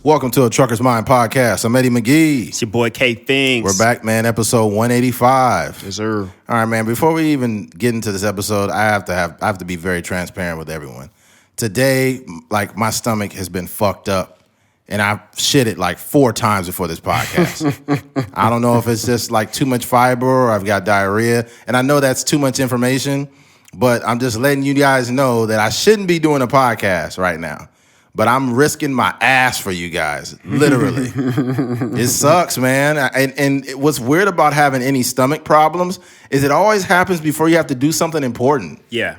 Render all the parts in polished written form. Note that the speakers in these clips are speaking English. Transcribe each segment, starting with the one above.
Welcome to a Trucker's Mind podcast. I'm Eddie McGee. It's your boy K Things. We're back, man. Episode 185. Yes, sir. All right, man. Before we even get into this episode, I have to be very transparent with everyone. Today, like, my stomach has been fucked up, and I've shitted like 4 times before this podcast. I don't know if it's just like too much fiber or I've got diarrhea, and I know that's too much information, but I'm just letting you guys know that I shouldn't be doing a podcast right now. But I'm risking my ass for you guys, literally. It sucks, man. And what's weird about having any stomach problems is it always happens before you have to do something important. Yeah.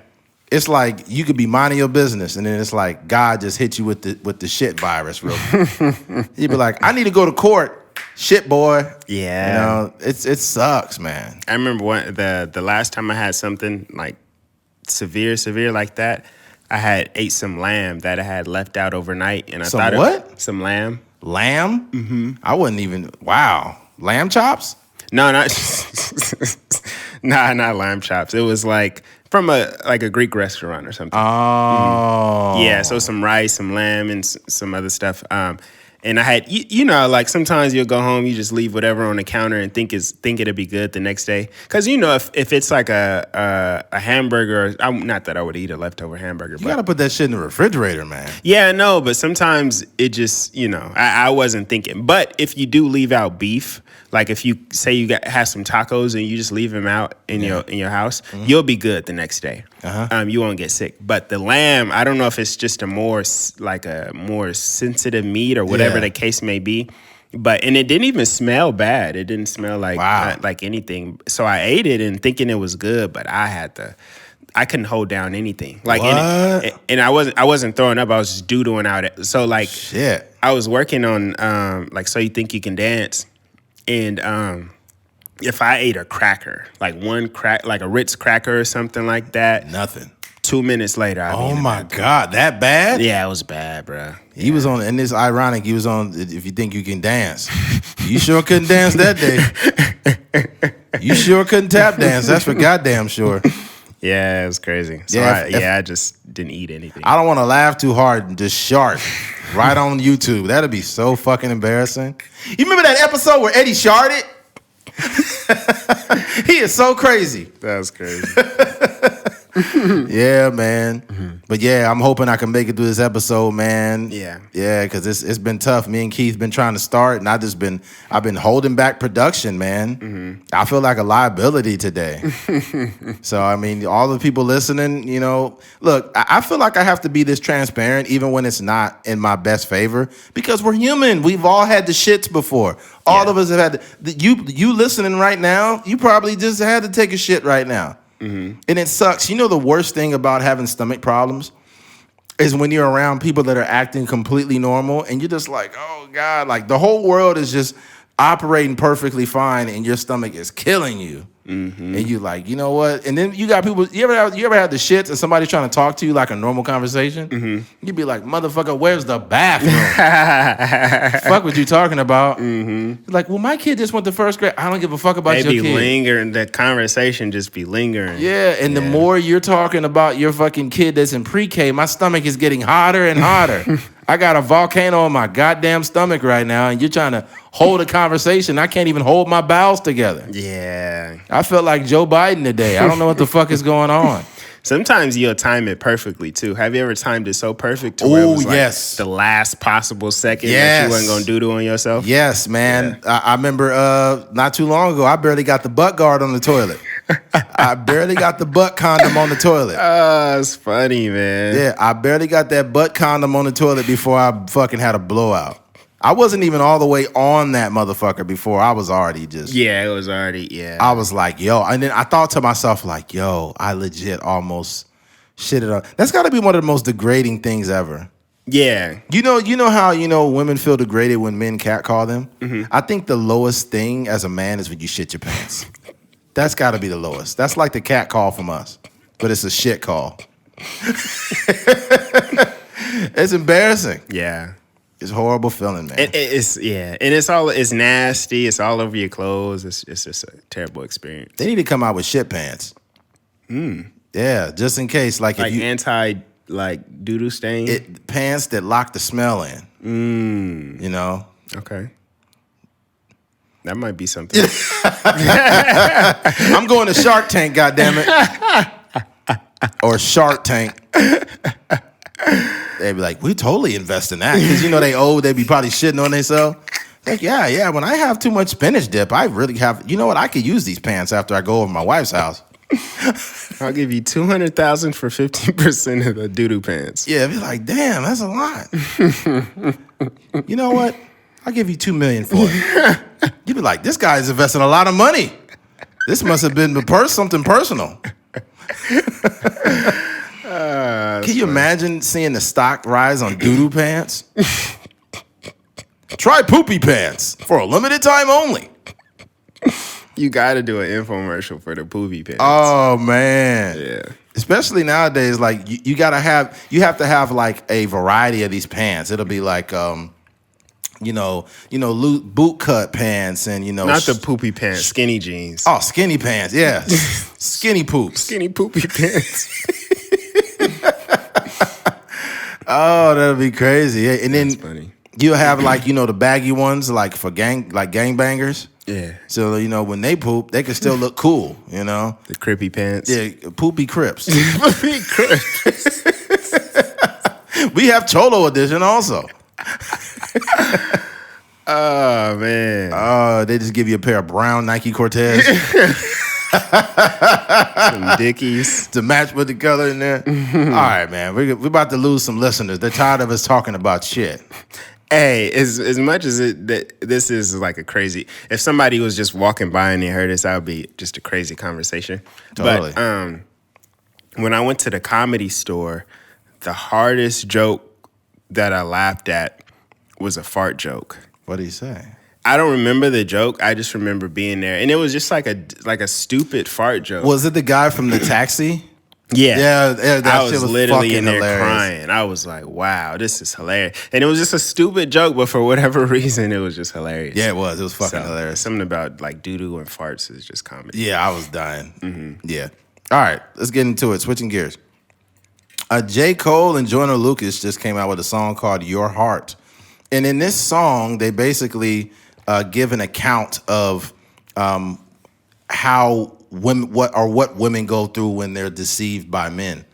It's like you could be minding your business, and then it's like God just hit you with the shit virus real quick. You'd be like, I need to go to court. Shit, boy. Yeah. You know, it sucks, man. I remember the last time I had something like severe like that. I had ate some lamb that I had left out overnight, and I thought what? Some lamb. Lamb? Mm-hmm. I wouldn't even. Wow, lamb chops? No, not not lamb chops. It was like from a Greek restaurant or something. Oh, yeah. So some rice, some lamb, and some other stuff. And I had, you know, like sometimes you'll go home, you just leave whatever on the counter and think it'll be good the next day. Because, you know, if it's like a hamburger, not that I would eat a leftover hamburger. You got to put that shit in the refrigerator, man. Yeah, I know, but sometimes it just, you know, I wasn't thinking. But if you do leave out beef, like if you say you have some tacos and you just leave them out in your house, you'll be good the next day. Uh-huh. You won't get sick. But the lamb, I don't know if it's just a more sensitive meat or whatever the case may be. And it didn't even smell bad. It didn't smell like anything. So I ate it and thinking it was good, but I couldn't hold down anything. Like, and I wasn't throwing up. I was just doodling out it. So like, shit. I was working on like So You Think You Can Dance, and if I ate a cracker, like a Ritz cracker or something like that, nothing. 2 minutes later, oh my God, that bad? Yeah, it was bad, bro. He was on, and it's ironic. He was on If You Think You Can Dance. You sure couldn't dance that day. You sure couldn't tap dance. That's for goddamn sure. Yeah, it was crazy. So I just didn't eat anything. I don't want to laugh too hard and just shart right on YouTube. That'd be so fucking embarrassing. You remember that episode where Eddie sharted? He is so crazy. That's crazy. Yeah, man. Mm-hmm. But yeah, I'm hoping I can make it through this episode, man. Yeah, because it's been tough. Me and Keith been trying to start, and I've been holding back production, man. Mm-hmm. I feel like a liability today. So I mean, all the people listening, you know, look, I feel like I have to be this transparent, even when it's not in my best favor, because we're human. We've all had the shits before. All of us have had you listening right now. You probably just had to take a shit right now. Mm-hmm. And it sucks. You know, the worst thing about having stomach problems is when you're around people that are acting completely normal and you're just like, oh God, like the whole world is just operating perfectly fine and your stomach is killing you. Mm-hmm. And you like, you know what? And then you got people, you ever had the shits and somebody's trying to talk to you like a normal conversation? Mm-hmm. You'd be like, motherfucker, where's the bathroom? Fuck what you talking about? Mm-hmm. Like, well, my kid just went to first grade. I don't give a fuck about your kid. They be lingering. The conversation just be lingering. Yeah, and the more you're talking about your fucking kid that's in pre-K, my stomach is getting hotter and hotter. I got a volcano in my goddamn stomach right now, and you're trying to hold a conversation. I can't even hold my bowels together. Yeah. I felt like Joe Biden today. I don't know what the fuck is going on. Sometimes you'll time it perfectly, too. Have you ever timed it so perfect to where it was like the last possible second that you wasn't going to doodle on yourself? Yes, man. Yeah. I remember not too long ago, I barely got the butt guard on the toilet. I barely got the butt condom on the toilet. Oh, it's funny, man. Yeah, I barely got that butt condom on the toilet before I fucking had a blowout. I wasn't even all the way on that motherfucker before. I was already just... Yeah, it was already, yeah. I was like, yo. And then I thought to myself, like, yo, I legit almost shitted on... That's got to be one of the most degrading things ever. Yeah. You know how, women feel degraded when men catcall them? Mm-hmm. I think the lowest thing as a man is when you shit your pants. That's got to be the lowest. That's like the cat call from us, but it's a shit call. It's embarrassing. Yeah. It's a horrible feeling, man. It's nasty. It's all over your clothes. It's just a terrible experience. They need to come out with shit pants. Yeah, just in case, like if you anti doo-doo stain. Pants that lock the smell in. You know? Okay. That might be something. I'm going to Shark Tank, goddammit. Or Shark Tank. They'd be like, we totally invest in that. Because, you know, they'd be probably shitting on themselves. Like, yeah, when I have too much spinach dip, I really have, you know what, I could use these pants after I go over my wife's house. I'll give you $200,000 for 15% of the doo-doo pants. Yeah, be like, damn, that's a lot. You know what? I'll give you $2 million for it. You'd be like, this guy's investing a lot of money. This must have been something personal. Can you imagine seeing the stock rise on doo-doo pants? Try Poopy pants for a limited time only. You got to do an infomercial for the Poopy pants. Oh man, yeah. Especially nowadays, like you have to have like a variety of these pants. It'll be like boot cut pants and not the Poopy pants, skinny jeans. Oh, skinny pants, yeah, skinny poops, skinny Poopy pants. Oh, that'd be crazy. And then that's funny. You'll have like, the baggy ones like for gangbangers. Yeah. So, when they poop, they can still look cool, The crippy pants. Yeah, Poopy Crips. Poopy Crips. We have Cholo edition also. Oh, man. Oh, they just give you a pair of brown Nike Cortez. Some Dickies. To match with the color in there. All right, man. We're about to lose some listeners. They're tired of us talking about shit. Hey, as much as this is like a crazy, if somebody was just walking by and they heard this, that would be just a crazy conversation. Totally. But when I went to the Comedy Store, the hardest joke that I laughed at was a fart joke. What did he say? I don't remember the joke. I just remember being there, and it was just like a stupid fart joke. Was it the guy from the taxi? Yeah. That I shit was literally in there hilarious. crying. I was like, wow, this is hilarious. And it was just a stupid joke, but for whatever reason, it was just hilarious. Yeah, it was. It was fucking hilarious. Something about like doo-doo and farts is just comedy. Yeah, I was dying. Mm-hmm. Yeah. All right, let's get into it. Switching gears. J. Cole and Joyner Lucas just came out with a song called Your Heart. And in this song, they basically give an account of how what women go through when they're deceived by men.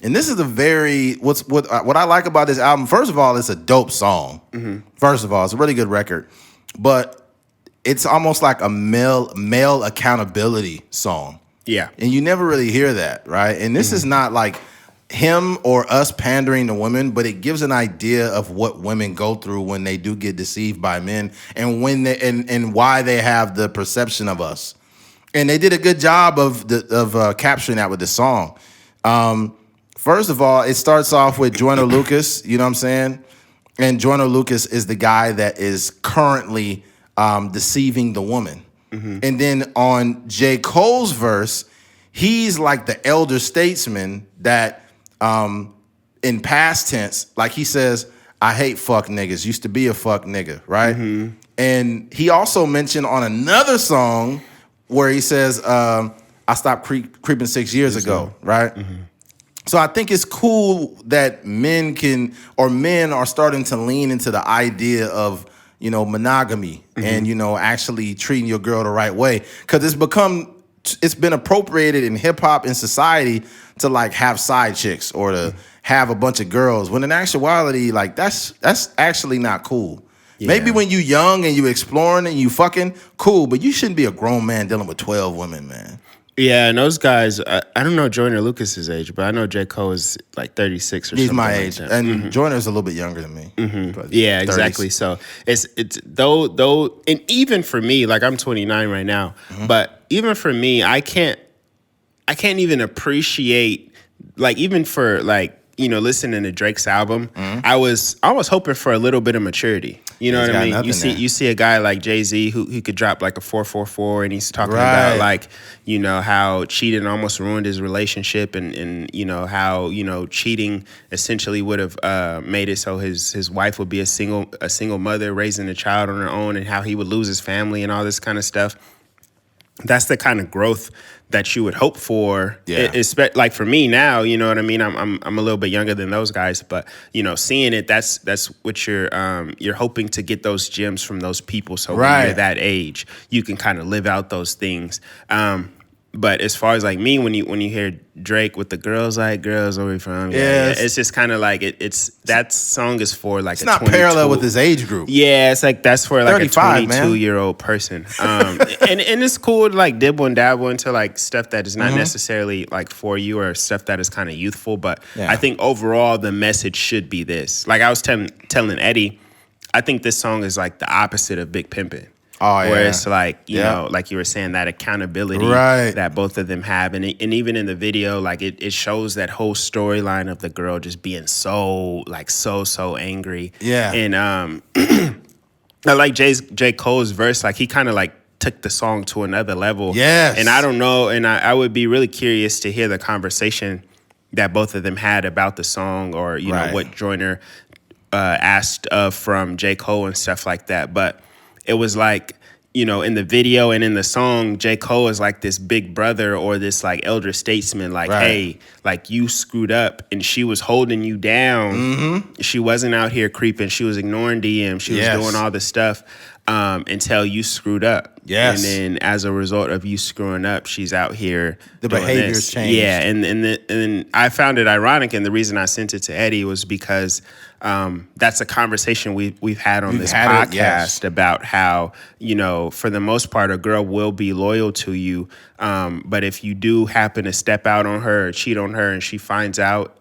And this is what I like about this album. First of all, it's a dope song. Mm-hmm. First of all, it's a really good record, but it's almost like a male accountability song. Yeah, and you never really hear that, right? And this is not like him or us pandering to women, but it gives an idea of what women go through when they do get deceived by men, and when they and why they have the perception of us. And they did a good job of capturing that with the song. First of all, it starts off with Joyner Lucas, you know what I'm saying? And Joyner Lucas is the guy that is currently deceiving the woman. Mm-hmm. And then on J. Cole's verse, he's like the elder statesman that in past tense, like he says, I hate fuck niggas, used to be a fuck nigga, right? Mm-hmm. And he also mentioned on another song where he says, I stopped creeping 6 years ago, right? Mm-hmm. So I think it's cool that men are starting to lean into the idea of, monogamy mm-hmm. and, actually treating your girl the right way. Because it's been appropriated in hip hop and society to like have side chicks or to have a bunch of girls. When in actuality, like that's actually not cool. Yeah. Maybe when you young and you exploring and you fucking cool, but you shouldn't be a grown man dealing with 12 women, man. Yeah, and those guys, I don't know Joyner Lucas's age, but I know J. Cole is like 36 or something. He's my age, like and mm-hmm. Joyner's a little bit younger than me. Mm-hmm. Yeah, 30s. Exactly. So it's though, and even for me, like I'm 29 right now, mm-hmm. but even for me, I can't even appreciate, like even for like, listening to Drake's album, mm-hmm. I was hoping for a little bit of maturity. You know what I mean? You see a guy like Jay-Z who could drop like a 444 and he's talking about like, how cheating almost ruined his relationship and how, cheating essentially would have made it so his wife would be a single mother raising a child on her own and how he would lose his family and all this kind of stuff. that's the kind of growth that you would hope for. Yeah. Like for me now, you know what I mean? I'm a little bit younger than those guys, but you know, seeing it, that's what you're hoping to get those gems from those people. So when you're that age, you can kind of live out those things. But as far as like me, when you hear Drake with the girls like girls where we from, it's just kind of like it's that song is for like it's not parallel with his age group. Yeah, it's like that's for like a 22 year old person. And it's cool to like dibble and dabble into like stuff that is not necessarily like for you or stuff that is kind of youthful. But I think overall the message should be this. Like I was telling Eddie, I think this song is like the opposite of Big Pimpin'. Oh, yeah. Where it's like, you know, like you were saying, that accountability that both of them have. And even in the video, like it shows that whole storyline of the girl just being so angry. Yeah. And I like J. Cole's verse. Like he kind of like took the song to another level. Yes. And I don't know. And I would be really curious to hear the conversation that both of them had about the song or, you know, what Joyner asked of from J. Cole and stuff like that. But it was like, you know, in the video and in the song, J. Cole is like this big brother or this like elder statesman, like, hey, like you screwed up and she was holding you down. She wasn't out here creeping. She was ignoring DM. She was doing all this stuff until you screwed up. Yes. And then as a result of you screwing up, she's out here. The behavior's changed. Yeah. And I found it ironic. And the reason I sent it to Eddie was because that's a conversation we've had on this podcast about how, you know, for the most part, a girl will be loyal to you. But if you do happen to step out on her or cheat on her and she finds out,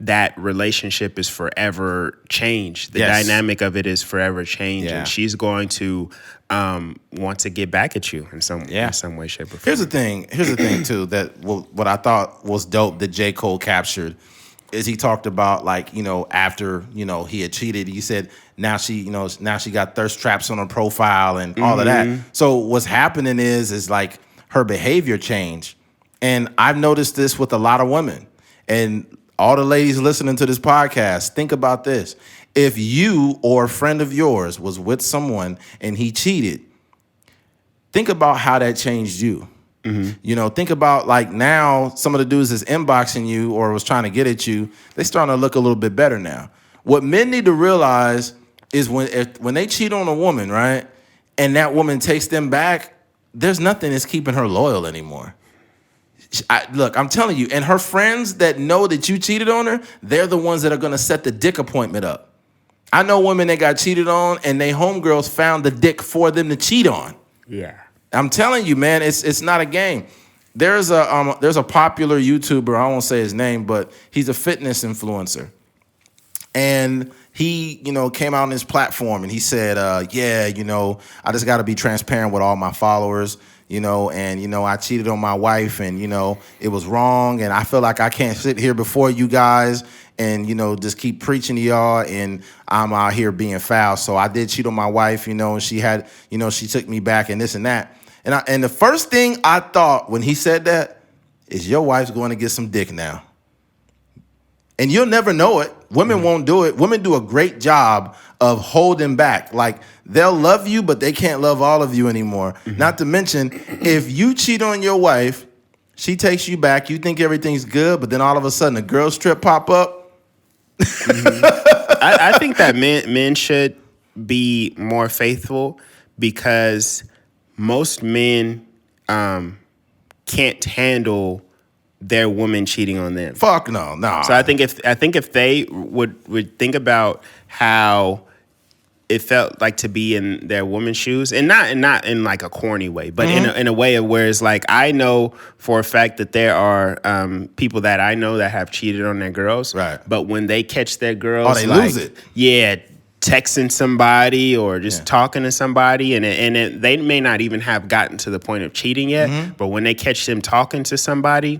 that relationship is forever changed. The dynamic of it is forever changed. And she's going to want to get back at you in some way, shape, or form. Here's the thing, too, that what I thought was dope that J. Cole captured is he talked about, like, you know, after, you know, he had cheated, he said now she got thirst traps on her profile and all of that. So what's happening is like her behavior changed. And I've noticed this with a lot of women. And all the ladies listening to this podcast, think about this. If you or a friend of yours was with someone and he cheated, think about how that changed you. You know, think about like now some of the dudes that's inboxing you or was trying to get at you, they starting to look a little bit better now. What men need to realize is when they cheat on a woman, right, and that woman takes them back, there's nothing that's keeping her loyal anymore. Look, I'm telling you, and her friends that know that you cheated on her, they're the ones that are going to set the dick appointment up. I know women that got cheated on and they homegirls found the dick for them to cheat on. Yeah. I'm telling you, man, it's not a game. There's a popular YouTuber, I won't say his name, but he's a fitness influencer. And he, you know, came out on his platform and he said, you know, I just got to be transparent with all my followers, you know, and, you know, I cheated on my wife and, you know, it was wrong. And I feel like I can't sit here before you guys and, you know, just keep preaching to y'all and I'm out here being foul. So I did cheat on my wife, you know, and she had, you know, she took me back and this and that. And the first thing I thought when he said that is your wife's going to get some dick now. And you'll never know it. Women won't do it. Women do a great job of holding back. Like, they'll love you, but they can't love all of you anymore. Not to mention, if you cheat on your wife, she takes you back, you think everything's good, but then all of a sudden a girl strip pop up. I think that men should be more faithful because most men can't handle their woman cheating on them. Fuck no. So I think if they would think about how it felt like to be in their woman's shoes, and not in like a corny way, but in a way of where it's like, I know for a fact that there are people that I know that have cheated on their girls, right? But when they catch their girls, they lose it. Yeah. Texting somebody or just talking to somebody, and they may not even have gotten to the point of cheating yet, but when they catch them talking to somebody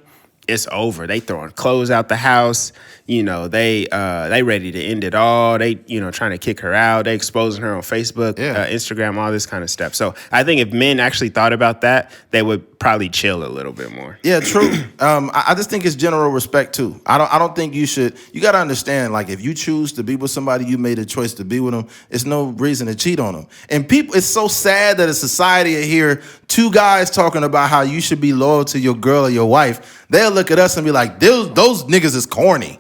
it's over. They throwing clothes out the house. You know, they ready to end it all. They, you know, trying to kick her out. They exposing her on Facebook, Instagram, all this kind of stuff. So I think if men actually thought about that, they would probably chill a little bit more. Yeah, true. I just think it's general respect too. I don't think you should. You got to understand, like, if you choose to be with somebody, you made a choice to be with them. It's no reason to cheat on them. And people, it's so sad that a society here, two guys talking about how you should be loyal to your girl or your wife. They'll look at us and be like, those niggas is corny.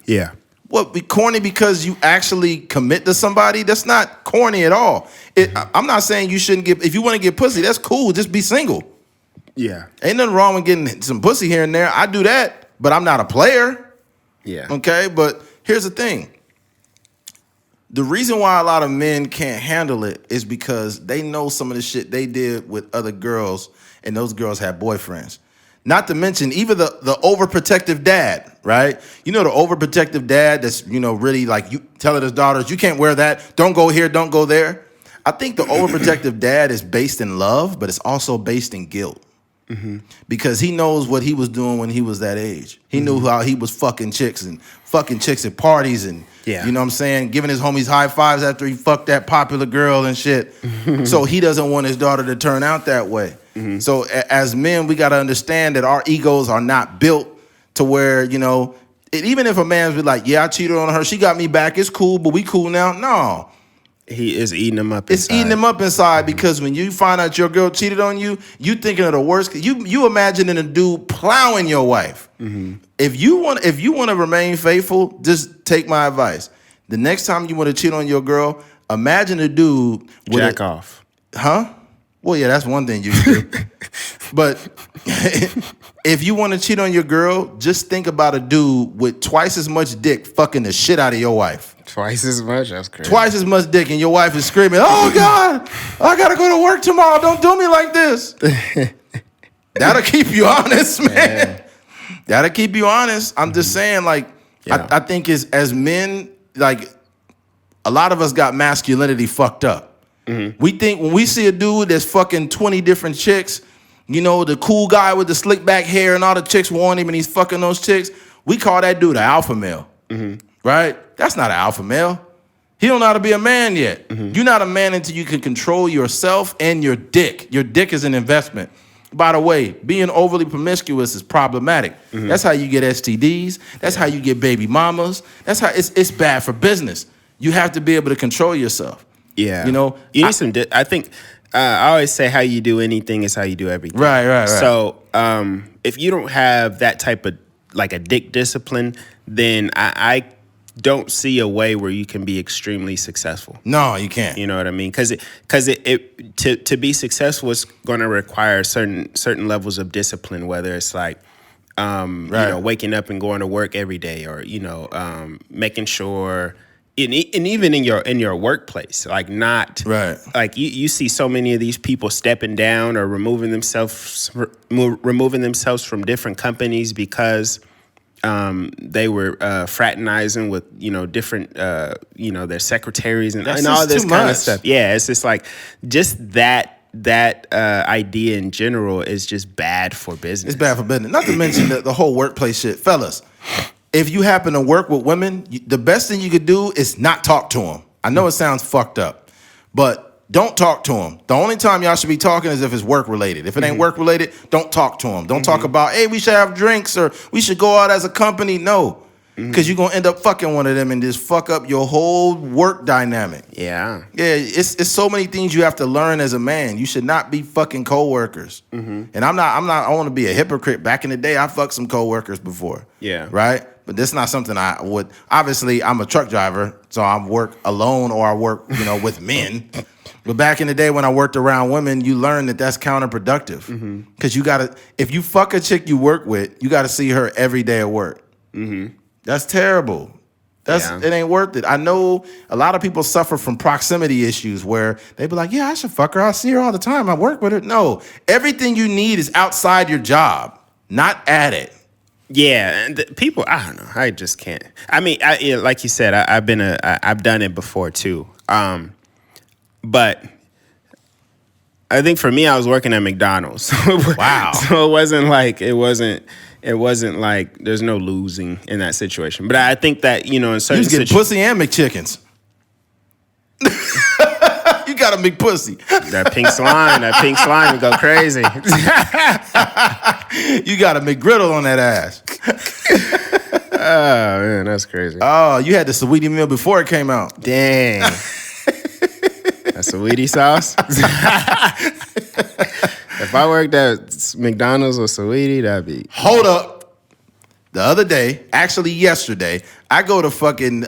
Yeah. What, be corny because you actually commit to somebody? That's not corny at all. I'm not saying you shouldn't get. If you want to get pussy, that's cool. Just be single. Yeah. Ain't nothing wrong with getting some pussy here and there. I do that, but I'm not a player. Yeah. Okay, but here's the thing. The reason why a lot of men can't handle it is because they know some of the shit they did with other girls, and those girls had boyfriends. Not to mention even the overprotective dad, right? You know, the overprotective dad that's, you know, really like you telling his daughters, you can't wear that. Don't go here, don't go there. I think the overprotective dad is based in love, but it's also based in guilt. Mm-hmm. Because he knows what he was doing when he was that age. He knew how he was fucking chicks at parties and, you know what I'm saying, giving his homies high fives after he fucked that popular girl and shit. So he doesn't want his daughter to turn out that way. Mm-hmm. So as men, we got to understand that our egos are not built to where, you know, even if a man's be like, yeah, I cheated on her, she got me back, it's cool, but we cool now. No. He is eating him up inside. It's eating him up inside because when you find out your girl cheated on you, you thinking of the worst. You imagining a dude plowing your wife. Mm-hmm. If you want to remain faithful, just take my advice. The next time you want to cheat on your girl, imagine a dude with jack off. Huh? Well, yeah, that's one thing you can do. But if you want to cheat on your girl, just think about a dude with twice as much dick fucking the shit out of your wife. Twice as much? That's crazy. Twice as much dick, and your wife is screaming, oh, God, I got to go to work tomorrow. Don't do me like this. That'll keep you honest, man. That'll keep you honest. I'm just saying, like, I think as men, like, a lot of us got masculinity fucked up. Mm-hmm. We think when we see a dude that's fucking 20 different chicks, you know, the cool guy with the slick back hair and all the chicks want him and he's fucking those chicks, we call that dude an alpha male, right? That's not an alpha male. He don't know how to be a man yet. Mm-hmm. You're not a man until you can control yourself and your dick. Your dick is an investment. By the way, being overly promiscuous is problematic. Mm-hmm. That's how you get STDs. That's how you get baby mamas. That's how it's bad for business. You have to be able to control yourself. Yeah. You know? You need some I think I always say how you do anything is how you do everything. Right. So if you don't have that type of, like, a dick discipline, then I don't see a way where you can be extremely successful. No, you can't. You know what I mean? Because to be successful is going to require certain levels of discipline, whether it's like, you know, waking up and going to work every day, or, you know, making sure. And even in your workplace, like, not like you see so many of these people stepping down or removing themselves from different companies because they were fraternizing with, you know, different you know, their secretaries and all this kind of stuff. Yeah, it's just like that idea in general is just bad for business. It's bad for business. Not to mention the whole workplace shit, fellas. If you happen to work with women, the best thing you could do is not talk to them. I know it sounds fucked up, but don't talk to them. The only time y'all should be talking is if it's work related. If it ain't work related, don't talk to them. Don't talk about, hey, we should have drinks or we should go out as a company. No, because you're going to end up fucking one of them and just fuck up your whole work dynamic. Yeah. Yeah, it's so many things you have to learn as a man. You should not be fucking coworkers. And I want to be a hypocrite. Back in the day, I fucked some coworkers before. Yeah. Right? But that's not something I would. Obviously, I'm a truck driver, so I work alone or I work, you know, with men. But back in the day when I worked around women, you learn that that's counterproductive. Because you got to, if you fuck a chick you work with, you got to see her every day at work. That's terrible. It ain't worth it. I know a lot of people suffer from proximity issues where they be like, yeah, I should fuck her. I see her all the time. I work with her. No, everything you need is outside your job, not at it. Yeah, and people, I don't know. I just can't. I mean, like you said, I've done it before too. But I think for me, I was working at McDonald's. Wow. So it wasn't it wasn't like there's no losing in that situation. But I think that, in You certain was getting pussy and McChickens. You got a McPussy. that pink slime would go crazy. You got a McGriddle on that ass. Oh man, that's crazy. Oh, you had the Sweetie meal before it came out. Dang. That's a Sweetie sauce. If I worked at McDonald's or Sweetie, that'd be. Hold up. The other day, actually yesterday, I go to fucking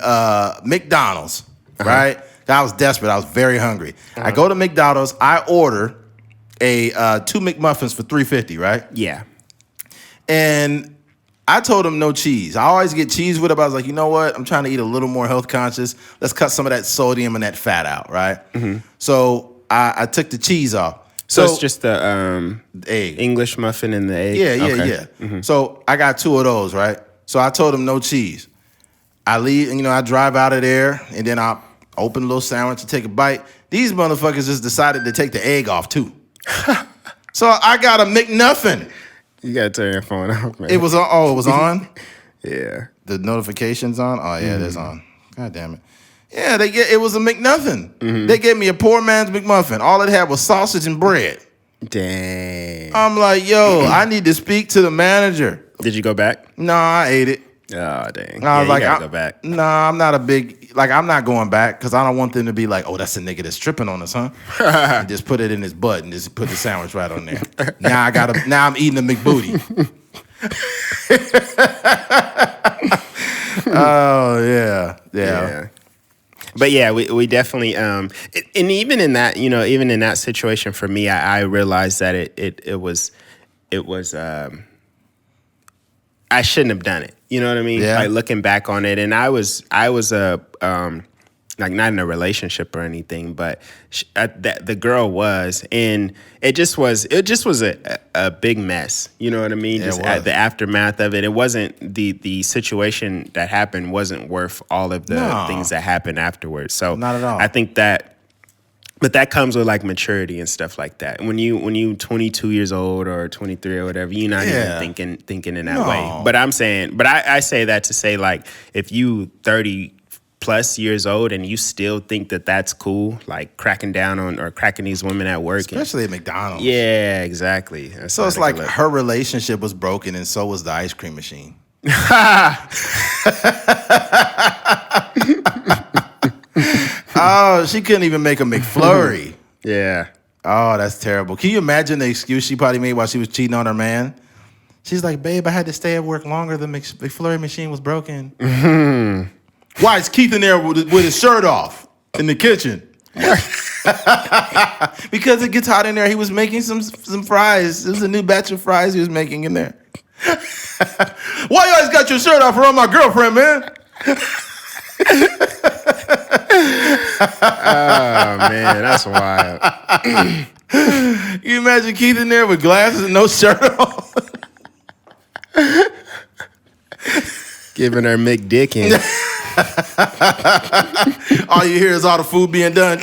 McDonald's, right? I was desperate. I was very hungry. I go to McDonald's. I order a 2 McMuffins for $3.50, right? Yeah. And I told him no cheese. I always get cheese with it, but I was like, you know what? I'm trying to eat a little more health conscious. Let's cut some of that sodium and that fat out, right? So I took the cheese off. So it's just the egg. English muffin and the egg? Yeah. So I got 2 of those, right? So I told him no cheese. I leave, I drive out of there, and then I open a little sandwich and take a bite. These motherfuckers just decided to take the egg off, too. So I got a McNuffin. You gotta turn your phone off, man. It was on. Oh, it was on? Yeah. The notifications on? Oh, yeah, it is on. God damn it. Yeah, it was a McNuffin. They gave me a poor man's McMuffin. All it had was sausage and bread. Dang. I'm like, yo, I need to speak to the manager. Did you go back? No, I ate it. Oh, dang. I was like, you gotta go back. Nah, I'm not a big, I'm not going back because I don't want them to be like, oh, that's a nigga that's tripping on us, huh? And just put it in his butt and just put the sandwich right on there. Now I'm eating a McBooty. Oh, yeah. But yeah, we definitely, and even in that, even in that situation for me, I realized that it was, I shouldn't have done it. You know what I mean? Yeah. Like looking back on it, and I was like not in a relationship or anything, but the girl was, and it just was a big mess. You know what I mean? Yeah, just the aftermath of it. It wasn't the situation that happened wasn't worth all of the things that happened afterwards. So not at all. I think that. But that comes with like maturity and stuff like that. When you 22 years old or 23 or whatever, you're not even thinking in that way. But I say that to say, like, if you 30 plus years old and you still think that that's cool, like cracking down on or cracking these women at work, especially at McDonald's. Yeah, exactly. That's so it's like her relationship was broken, and so was the ice cream machine. Oh, she couldn't even make a McFlurry. Yeah. Oh, that's terrible. Can you imagine the excuse she probably made while she was cheating on her man? She's like, babe, I had to stay at work longer. The McFlurry machine was broken. Why is Keith in there with his shirt off in the kitchen? Because it gets hot in there. He was making some fries. It was a new batch of fries he was making in there. Why you always got your shirt off around my girlfriend, man? Oh man, that's wild. You imagine Keith in there with glasses and no shirt on? Giving her McDickin. All you hear is all the food being done.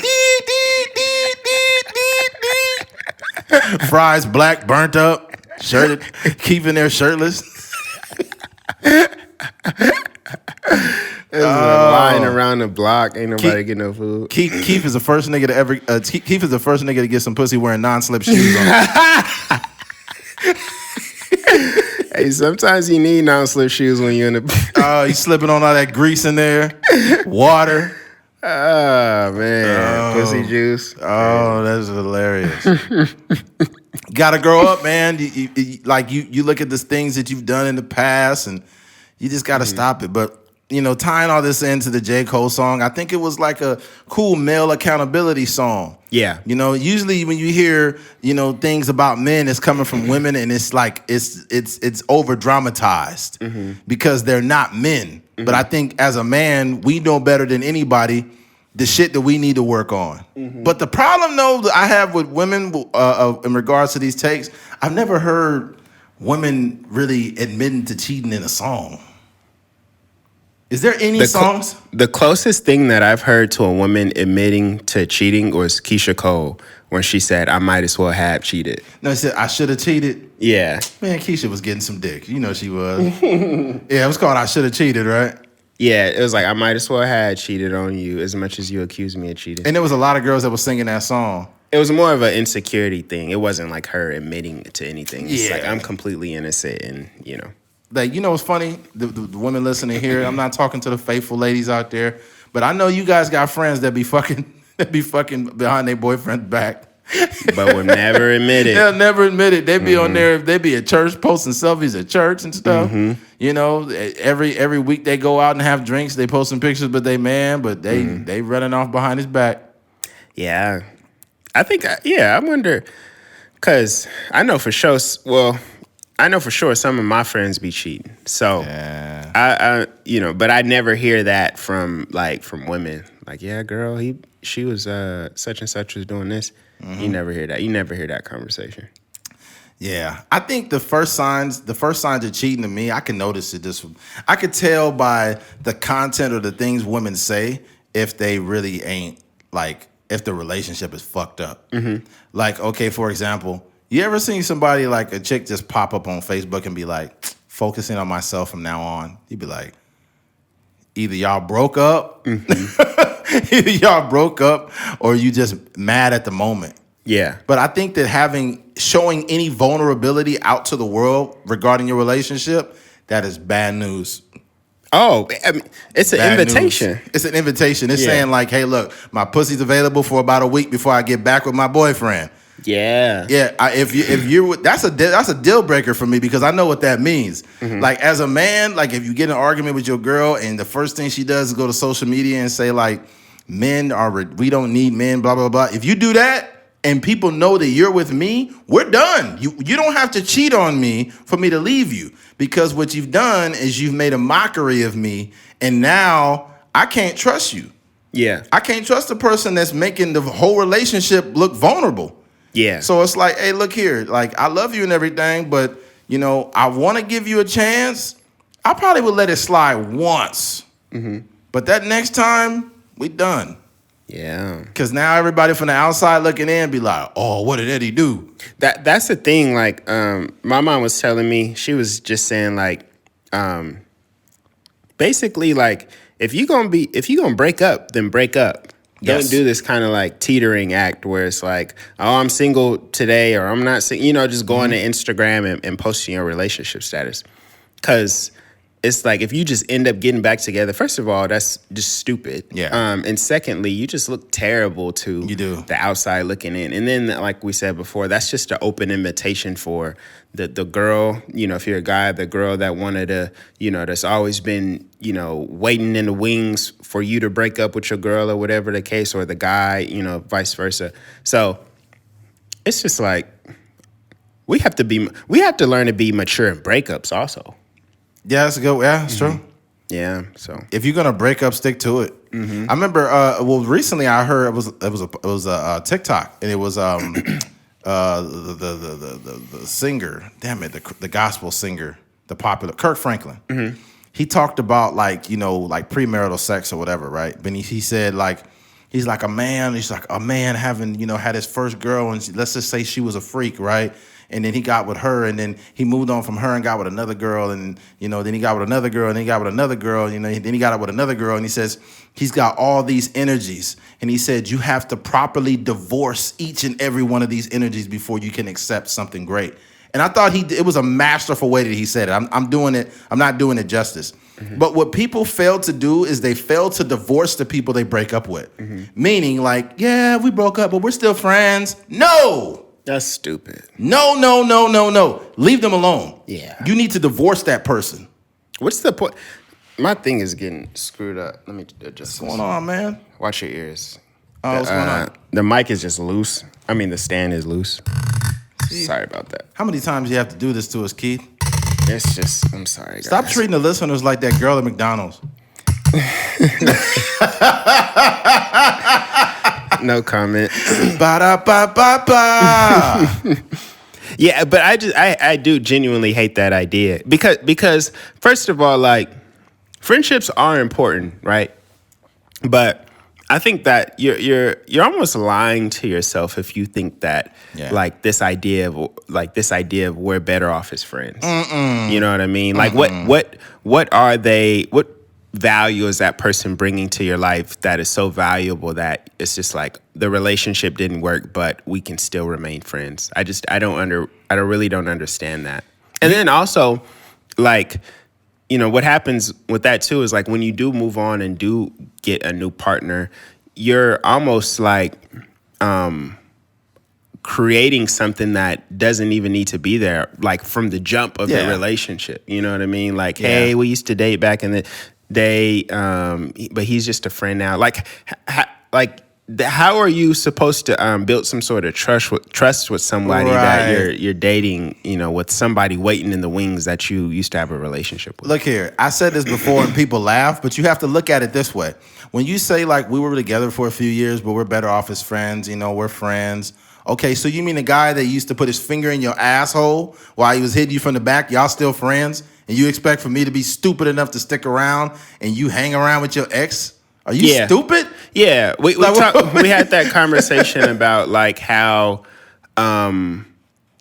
Fries black, burnt up, shirted, Keith in there shirtless. Lying around the block, ain't nobody getting no food. Keith is the first nigga to ever. Keith is the first nigga to get some pussy wearing non-slip shoes on. Hey, sometimes you need non-slip shoes when you're in the. Oh, he's slipping on all that grease in there, water. Oh man, pussy juice. Oh, that's hilarious. Gotta grow up, man. You look at the things that you've done in the past, and you just gotta stop it. But tying all this into the J. Cole song, I think it was like a cool male accountability song. Yeah. Usually when you hear, things about men, it's coming from women, and it's like it's over dramatized because they're not men. But I think as a man, we know better than anybody the shit that we need to work on. But the problem, though, that I have with women in regards to these takes, I've never heard women really admitting to cheating in a song. Is there any songs? The closest thing that I've heard to a woman admitting to cheating was Keisha Cole when she said, "I might as well have cheated." No, she said, "I should have cheated." Yeah. Man, Keisha was getting some dick. You know she was. Yeah, it was called "I Should Have Cheated," right? Yeah, it was like, I might as well have cheated on you as much as you accused me of cheating. And there was a lot of girls that were singing that song. It was more of an insecurity thing. It wasn't like her admitting to anything. It's Yeah. like, I'm completely innocent and, Like, you know what's funny? The women listening here, I'm not talking to the faithful ladies out there, but I know you guys got friends that be fucking behind their boyfriend's back. But will never admit it. They'll never admit it. They be on there. They be at church posting selfies at church and stuff. You know, every week they go out and have drinks. They posting pictures, but they running off behind his back. Yeah, I wonder, because I know for sure. Well, I know for sure some of my friends be cheating. So I but I never hear that from women. Like, yeah, girl, she was such and such was doing this. You never hear that. You never hear that conversation. Yeah, I think the first signs of cheating to me, I can notice it. I could tell by the content or the things women say if they really ain't if the relationship is fucked up. Like, okay, for example, you ever seen somebody like a chick just pop up on Facebook and be like, focusing on myself from now on? You'd be like, either y'all broke up, or you just mad at the moment. Yeah. But I think that showing any vulnerability out to the world regarding your relationship, that is bad news. Oh, I mean, it's an invitation. It's an invitation. It's saying like, hey, look, my pussy's available for about a week before I get back with my boyfriend. Yeah. Yeah. If you're that's a deal breaker for me, because I know what that means. Like, as a man, like, if you get in an argument with your girl and the first thing she does is go to social media and say like, we don't need men, blah, blah, blah. If you do that and people know that you're with me, we're done. You don't have to cheat on me for me to leave you, because what you've done is you've made a mockery of me, and now I can't trust you. Yeah. I can't trust the person that's making the whole relationship look vulnerable. Yeah. So it's like, hey, look here. Like, I love you and everything, but, I want to give you a chance. I probably would let it slide once. But that next time, we done. Yeah. Because now everybody from the outside looking in be like, oh, what did Eddie do? That's the thing. Like, my mom was telling me, she was just saying like, basically like, if you gonna break up, then break up. Don't do this kind of like teetering act where it's like, oh, I'm single today, or I'm not single, just going to Instagram and posting your relationship status. Because it's like, if you just end up getting back together, first of all, that's just stupid. Yeah. And secondly, you just look terrible to the outside looking in. And then, like we said before, that's just an open invitation for the girl, if you're a guy, the girl that wanted to, that's always been, waiting in the wings for you to break up with your girl or whatever the case, or the guy, vice versa. So it's just like, we have to learn to be mature in breakups also. Yeah, that's good. Yeah, that's true. Yeah, so if you're gonna break up, stick to it. I remember. Recently I heard it was a TikTok, and it was the singer. Damn it, the gospel singer, the popular Kirk Franklin. He talked about like premarital sex or whatever, right? But he said like, he's like a man having had his first girl, and let's just say she was a freak, right? And then he got with her, and then he moved on from her and got with another girl, and then he got with another girl, and then he got with another girl, then he got with another girl, and he says he's got all these energies, and he said you have to properly divorce each and every one of these energies before you can accept something great. And I thought it was a masterful way that he said it. I'm not doing it justice. But what people fail to do is they fail to divorce the people they break up with. Meaning like, yeah, we broke up, but we're still friends. No. That's stupid. No. Leave them alone. Yeah. You need to divorce that person. What's the point? My thing is getting screwed up. Let me adjust. What's going on, man? Watch your ears. Oh, what's going on? The mic is just loose. I mean, the stand is loose. Sorry about that. How many times do you have to do this to us, Keith? It's just, I'm sorry, guys. Stop treating the listeners like that girl at McDonald's. No comment. Ba-da-ba-ba-ba. Yeah, but I do genuinely hate that idea because first of all, like, friendships are important, right? But I think that you're almost lying to yourself if you think that like this idea of we're better off as friends. You know what I mean? Like what are they? What value is that person bringing to your life that is so valuable that it's just like the relationship didn't work, but we can still remain friends? I really don't understand that. And then also, like, you know, what happens with that too is like when you do move on and do get a new partner, you're almost like creating something that doesn't even need to be there, like from the jump of the relationship. You know what I mean? Like, hey, we used to date back in the day, but he's just a friend now. Like, how are you supposed to build some sort of trust with somebody that you're dating, you know, with somebody waiting in the wings that you used to have a relationship with? Look here, I said this before and people laugh, but you have to look at it this way. When you say like we were together for a few years, but we're better off as friends, you know, we're friends. Okay, so you mean the guy that used to put his finger in your asshole while he was hitting you from the back, y'all still friends? And you expect for me to be stupid enough to stick around and you hang around with your ex? Are you stupid? Yeah, we had that conversation about like how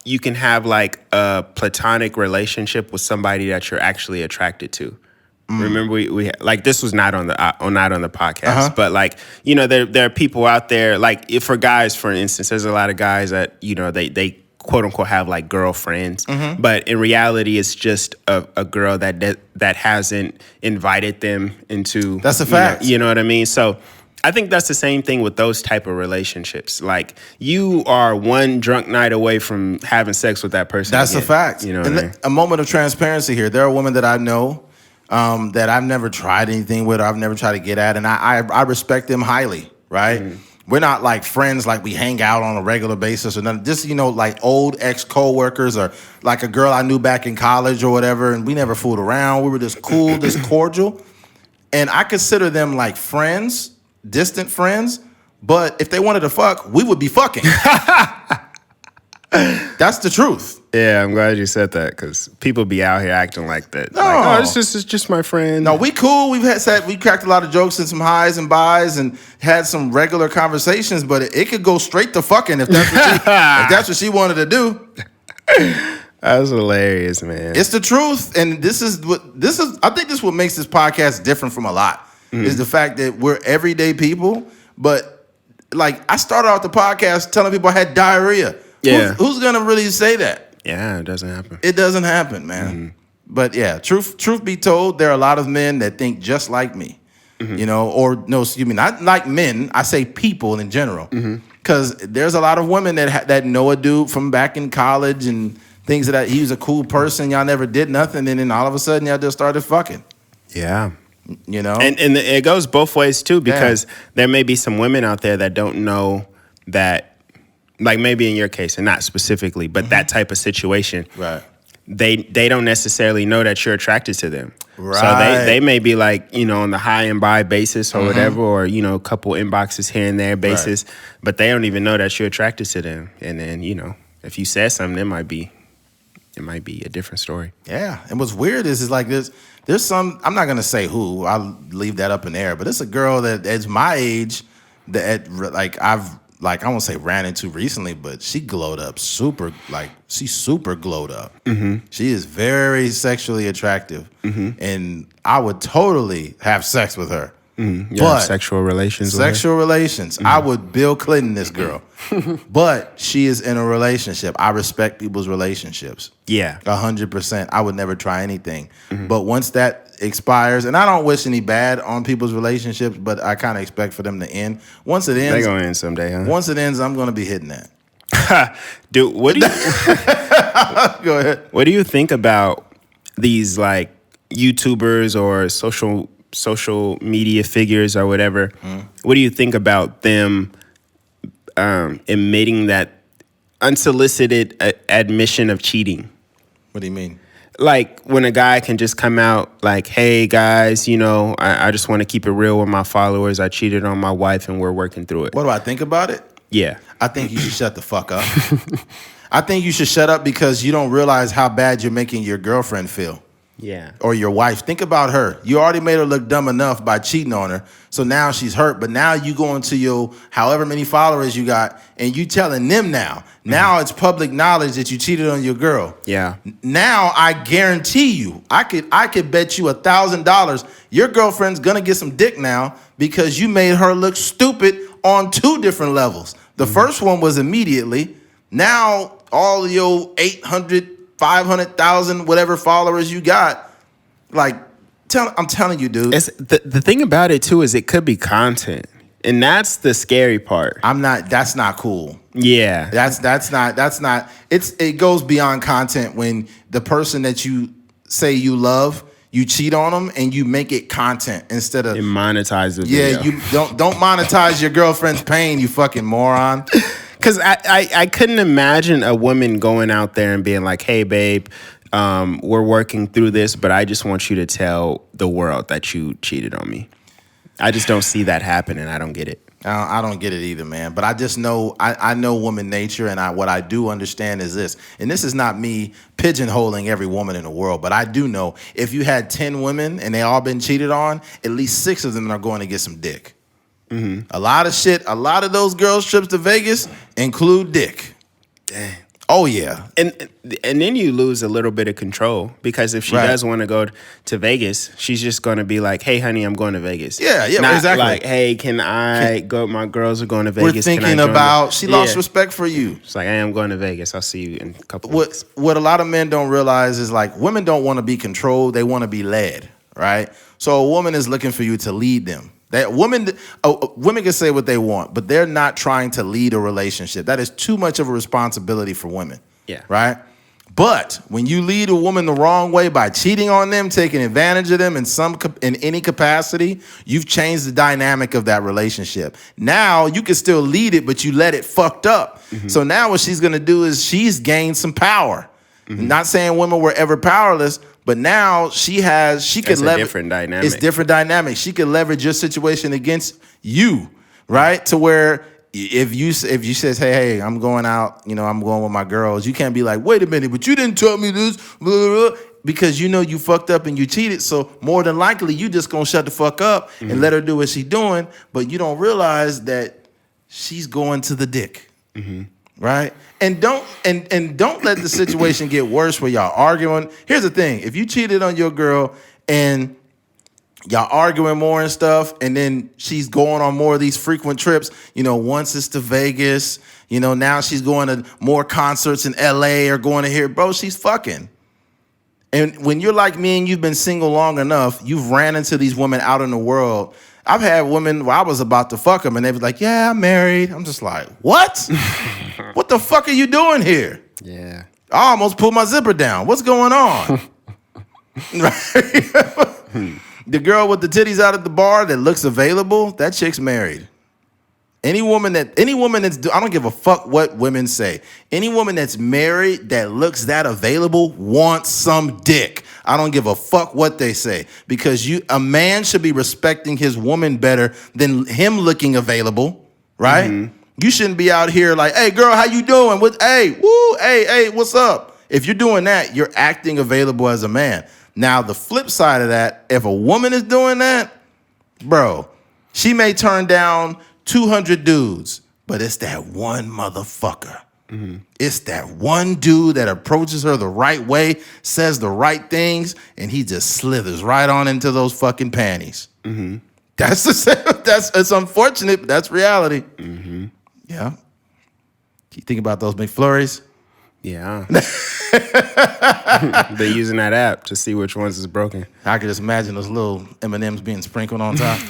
you can have like a platonic relationship with somebody that you're actually attracted to. Remember, we like this was not on the podcast, but like, you know, there are people out there, like if for guys, for instance, there's a lot of guys that, you know, they quote unquote have like girlfriends, but in reality, it's just a girl that hasn't invited them into. That's a fact. You know what I mean? So I think that's the same thing with those type of relationships. Like you are one drunk night away from having sex with that person. That's again. a fact. You know, and a moment of transparency here. There are women that I know that I've never tried anything with, or I've never tried to get at, and I respect them highly, right? We're not like friends, like we hang out on a regular basis or nothing. Just, you know, like old ex-coworkers or like a girl I knew back in college or whatever, and we never fooled around. We were just cool, just cordial. And I consider them like friends, distant friends, but if they wanted to fuck, we would be fucking. That's the truth. Yeah, I'm glad you said that because people be out here acting like that. No. Like, it's just my friend. No, we cool. We cracked a lot of jokes and some highs and buys and had some regular conversations, but it could go straight to fucking if that's what she wanted to do. That was hilarious, man. It's the truth, and I think this is what makes this podcast different from a lot is the fact that we're everyday people. But like I started off the podcast telling people I had diarrhea. Yeah, who's gonna really say that? Yeah, it doesn't happen. It doesn't happen, man. But yeah, truth be told, there are a lot of men that think just like me. You know, or no, excuse me, not like men. I say people in general, because there's a lot of women that know a dude from back in college and things that he was a cool person. Y'all never did nothing, and then all of a sudden y'all just started fucking. Yeah. You know, and it goes both ways too, because there may be some women out there that don't know that. Like maybe in your case, and not specifically, but that type of situation, right? They don't necessarily know that you're attracted to them, right? So they may be like, you know, on the high and buy basis or whatever, or you know, a couple inboxes here and there basis, but they don't even know that you're attracted to them. And then, you know, if you said something, it might be a different story. Yeah, and what's weird is like there's some, I'm not gonna say who, I'll leave that up in the air, but it's a girl that's my age that I won't say ran into recently, but she glowed up she's super glowed up. She is very sexually attractive, and I would totally have sex with her. But sexual relations. I would Bill Clinton this girl, but she is in a relationship. I respect people's relationships. Yeah, 100%. I would never try anything, but once that expires, and I don't wish any bad on people's relationships, but I kind of expect for them to end. Once it ends, they're gonna end someday, huh? Once it ends, I'm gonna be hitting that. Dude, what do you go ahead? What do you think about these like YouTubers or social media figures or whatever? What do you think about them admitting that unsolicited admission of cheating? What do you mean? Like when a guy can just come out like, hey guys, you know, I just want to keep it real with my followers. I cheated on my wife and we're working through it. What do I think about it? Yeah. I think you should shut the fuck up. I think you should shut up because you don't realize how bad you're making your girlfriend feel. Yeah. Or your wife. Think about her. You already made her look dumb enough by cheating on her. So now she's hurt. But now you go into your however many followers you got and you telling them now. Now it's public knowledge that you cheated on your girl. Yeah. Now I guarantee you, I could bet you $1,000 your girlfriend's gonna get some dick now because you made her look stupid on 2 different levels. The first one was immediately. Now all your 800, 500,000, whatever followers you got, like, I'm telling you, dude. It's, the thing about it too is it could be content, and that's the scary part. That's not cool. Yeah, that's not. It goes beyond content when the person that you say you love, you cheat on them and you make it content instead of monetize the video. Yeah, you don't monetize your girlfriend's pain, you fucking moron. Because I couldn't imagine a woman going out there and being like, hey, babe, we're working through this, but I just want you to tell the world that you cheated on me. I just don't see that happening. I don't get it. I don't get it either, man. But I just know, I know woman nature, and what I do understand is this. And this is not me pigeonholing every woman in the world, but I do know if you had 10 women and they all been cheated on, at least 6 of them are going to get some dick. Mm-hmm. A lot of those girls' trips to Vegas include dick. Damn. Oh, yeah. And then you lose a little bit of control because if she does want to go to Vegas, she's just going to be like, hey, honey, I'm going to Vegas. Yeah, Not exactly. like, hey, can I go? My girls are going to Vegas. We're thinking about, she lost respect for you. It's like, hey, I'm going to Vegas. I'll see you in a couple of weeks. What a lot of men don't realize is like women don't want to be controlled. They want to be led, right? So a woman is looking for you to lead them. Women can say what they want, but they're not trying to lead a relationship. That is too much of a responsibility for women. Yeah. Right? But when you lead a woman the wrong way by cheating on them, taking advantage of them in any capacity, you've changed the dynamic of that relationship. Now you can still lead it, but you let it fucked up. Mm-hmm. So now what she's going to do is she's gained some power. Mm-hmm. Not saying women were ever powerless, but now she could leverage different dynamic. It's different dynamic. She could leverage your situation against you, right? To where if you says, hey, I'm going out, I'm going with my girls, you can't be like, wait a minute, but you didn't tell me this, blah, blah, because you know you fucked up and you cheated. So more than likely, you just gonna shut the fuck up and let her do what she's doing, but you don't realize that she's going to the dick. Mm-hmm. Right? And don't let the situation get worse where y'all arguing. Here's the thing. If you cheated on your girl and y'all arguing more and stuff, and then she's going on more of these frequent trips, once it's to Vegas, now she's going to more concerts in LA or going to here, bro, she's fucking. And when you're like me and you've been single long enough, you've ran into these women out in the world. I've had women where I was about to fuck them and they was like, yeah, I'm married. I'm just like, what? What the fuck are you doing here? Yeah. I almost pulled my zipper down. What's going on? The girl with the titties out at the bar that looks available, that chick's married. Any woman that's, I don't give a fuck what women say. Any woman that's married that looks that available wants some dick. I don't give a fuck what they say, because a man should be respecting his woman better than him looking available, right? Mm-hmm. You shouldn't be out here like, hey girl, how you doing? Hey, what's up? If you're doing that, you're acting available as a man. Now, the flip side of that, if a woman is doing that, bro, she may turn down 200 dudes, but it's that one motherfucker. Mm-hmm. It's that one dude that approaches her the right way, says the right things, and he just slithers right on into those fucking panties. Mm-hmm. It's unfortunate, but that's reality. Mm-hmm. Yeah. You think about those McFlurries? Yeah. They're using that app to see which ones is broken. I could just imagine those little M&Ms being sprinkled on top.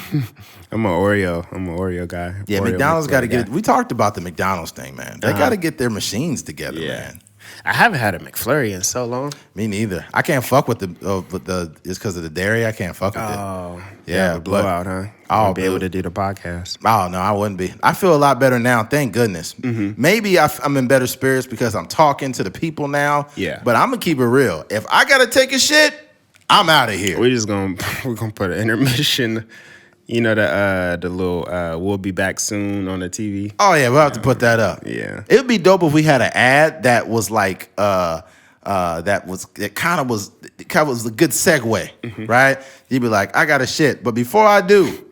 I'm an Oreo guy. Yeah, Oreo McDonald's got to get it. We talked about the McDonald's thing, man. They got to get their machines together, man. I haven't had a McFlurry in so long. Me neither. I can't fuck with the it's because of the dairy. I can't fuck with it. Oh, yeah, blowout, huh? I'll be able to do the podcast. Oh no, I wouldn't be. I feel a lot better now. Thank goodness. Mm-hmm. Maybe I'm in better spirits because I'm talking to the people now. Yeah, but I'm gonna keep it real. If I gotta take a shit, I'm out of here. We're gonna put an intermission. The little we'll be back soon on the TV. Oh yeah, we'll have to put that up. Yeah. It would be dope if we had an ad that was like it kind of was a good segue, right? He'd be like, I got to shit, but before I do,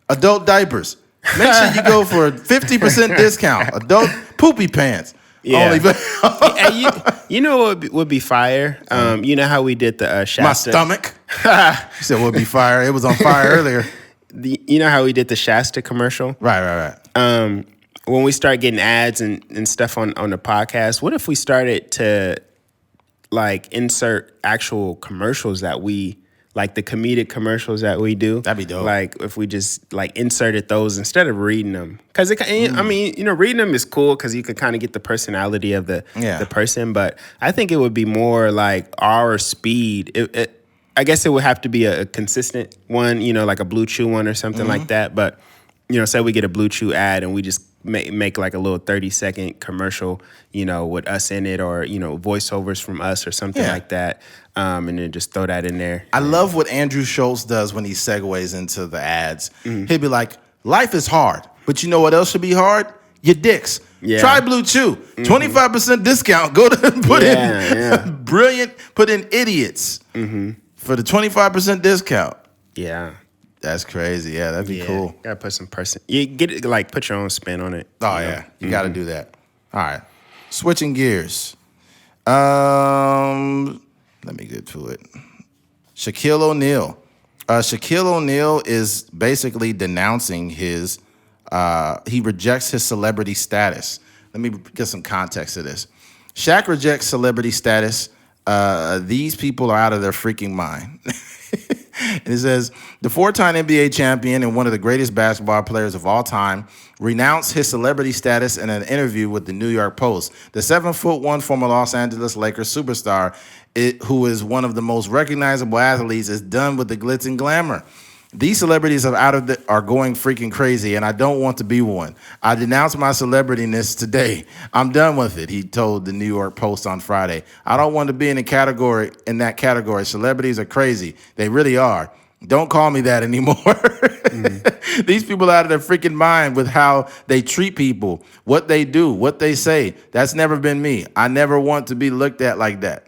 adult diapers. Make sure you go for a 50% discount. Adult poopy pants. Yeah. Only you know what would be fire? You know how we did the Shasta? my stomach. You said would be fire. It was on fire earlier. You know how we did the Shasta commercial? Right. When we start getting ads and stuff on the podcast, what if we started to like insert actual commercials that we like, the comedic commercials that we do? That'd be dope. Like if we just like inserted those instead of reading them, because I mean, you know, reading them is cool because you could kind of get the personality of the person, but I think it would be more like our speed. I guess it would have to be a consistent one, you know, like a Blue Chew one or something like that. But you know, say we get a Blue Chew ad and we just make like a little 30-second commercial, you know, with us in it, or, you know, voiceovers from us or something like that. And then just throw that in there. I love what Andrew Schultz does when he segues into the ads. He'd be like, life is hard, but you know what else should be hard? Your dicks. Yeah. Try Blue Chew. 25% discount. Go to put in brilliant, put in idiots for the 25% discount. Yeah. That's crazy. Yeah, that'd be cool. Gotta put some person. You get it, like put your own spin on it. Oh yeah, you gotta do that. All right, switching gears. Let me get to it. Shaquille O'Neal. Shaquille O'Neal is basically denouncing his. He rejects his celebrity status. Let me get some context to this. Shaq rejects celebrity status. These people are out of their freaking mind. And it says, the four-time NBA champion and one of the greatest basketball players of all time renounced his celebrity status in an interview with the New York Post. The 7'1" former Los Angeles Lakers superstar, who is one of the most recognizable athletes, is done with the glitz and glamour. These celebrities are going freaking crazy, and I don't want to be one. I denounce my celebrityness today. I'm done with it, he told the New York Post on Friday. I don't want to be in that category. Celebrities are crazy. They really are. Don't call me that anymore. These people are out of their freaking mind with how they treat people, what they do, what they say. That's never been me. I never want to be looked at like that.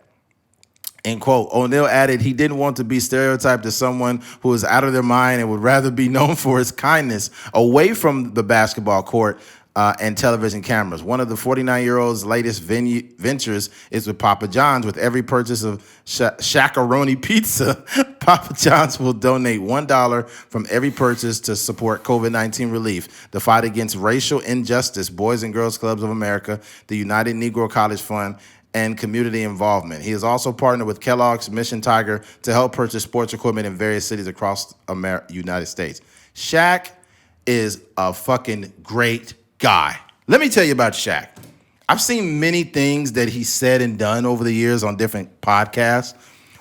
End quote. O'Neal added he didn't want to be stereotyped as someone who is out of their mind and would rather be known for his kindness away from the basketball court and television cameras. One of the 49-year-old's latest ventures is with Papa John's. With every purchase of Shakaroni pizza, Papa John's will donate $1 from every purchase to support COVID-19 relief, the fight against racial injustice, Boys and Girls Clubs of America, the United Negro College Fund, and community involvement. He has also partnered with Kellogg's Mission Tiger to help purchase sports equipment in various cities across the United States. Shaq is a fucking great guy. Let me tell you about Shaq. I've seen many things that he said and done over the years on different podcasts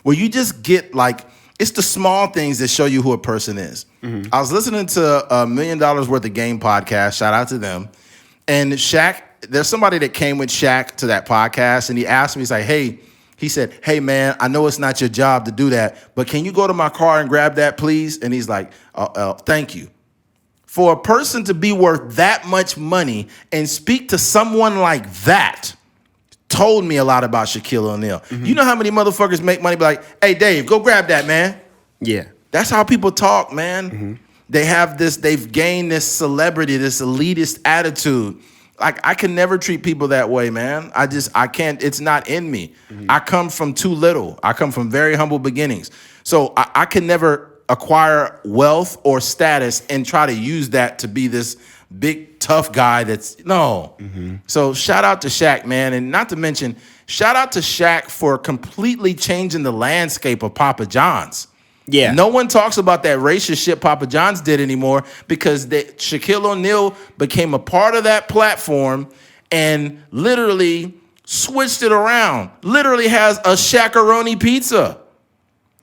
where you just get like, it's the small things that show you who a person is. I was listening to $1 Million Worth of Game podcast. Shout out to them. And Shaq, there's somebody that came with Shaq to that podcast, and he asked me, he's like, he said, hey, man, I know it's not your job to do that, but can you go to my car and grab that, please? And he's like, thank you. For a person to be worth that much money and speak to someone like that told me a lot about Shaquille O'Neal. You know how many motherfuckers make money be like, hey, Dave, go grab that, man. Yeah. That's how people talk, man. They have this, they've gained this celebrity, this elitist attitude. Like, I can never treat people that way, man. I can't, it's not in me. I come from too little. I come from very humble beginnings. So I can never acquire wealth or status and try to use that to be this big, tough guy that's, no. So shout out to Shaq, man. And not to mention, shout out to Shaq for completely changing the landscape of Papa John's. Yeah. No one talks about that racist shit Papa John's did anymore because Shaquille O'Neal became a part of that platform and literally switched it around. Literally has a Shakaroni pizza.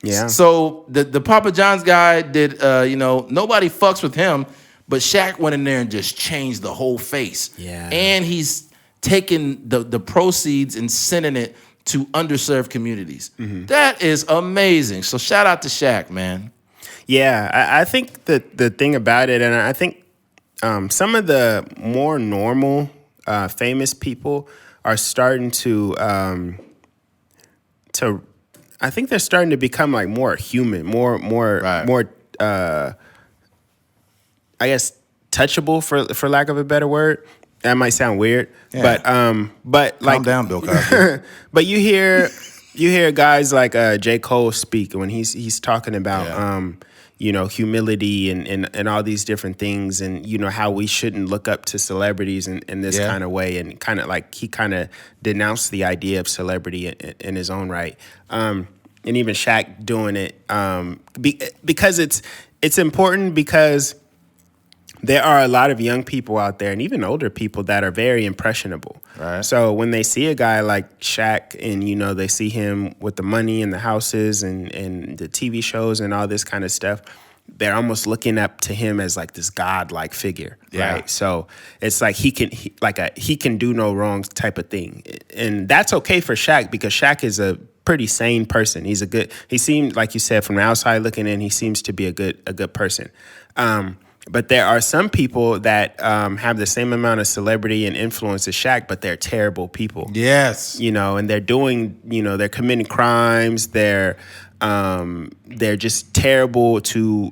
Yeah. So the Papa John's guy did, nobody fucks with him, but Shaq went in there and just changed the whole face. Yeah. And he's taken the proceeds and sending it to underserved communities. That is amazing. So shout out to Shaq, man. Yeah, I think that the thing about it, and I think some of the more normal, famous people are starting to I think they're starting to become like more human, more I guess touchable for lack of a better word. That might sound weird, but like calm down, Bill Cosby. But you hear guys like J. Cole speak when he's talking about humility and all these different things, and how we shouldn't look up to celebrities in this kind of way, and kind of like he kind of denounced the idea of celebrity in his own right, and even Shaq doing it because it's important, because there are a lot of young people out there and even older people that are very impressionable. Right. So when they see a guy like Shaq and, they see him with the money and the houses and the TV shows and all this kind of stuff, they're almost looking up to him as like this godlike figure. Yeah. Right. So it's like he can do no wrong type of thing. And that's okay for Shaq, because Shaq is a pretty sane person. He seemed, like you said, from the outside looking in, he seems to be a good person. But there are some people that have the same amount of celebrity and influence as Shaq, but they're terrible people. Yes. And they're doing, they're committing crimes. They're just terrible to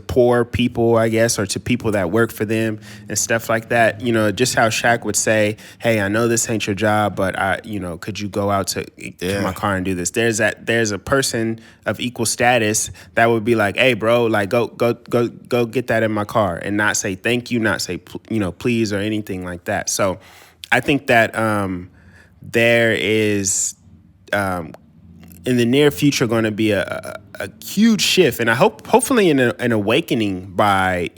poor people, I guess, or to people that work for them and stuff like that. Just how Shaq would say, "Hey, I know this ain't your job, but could you go out to my car and do this?" There's a person of equal status that would be like, "Hey, bro, like go get that in my car," and not say thank you, not say please or anything like that. So I think that there is in the near future going to be a huge shift, and I hopefully an awakening by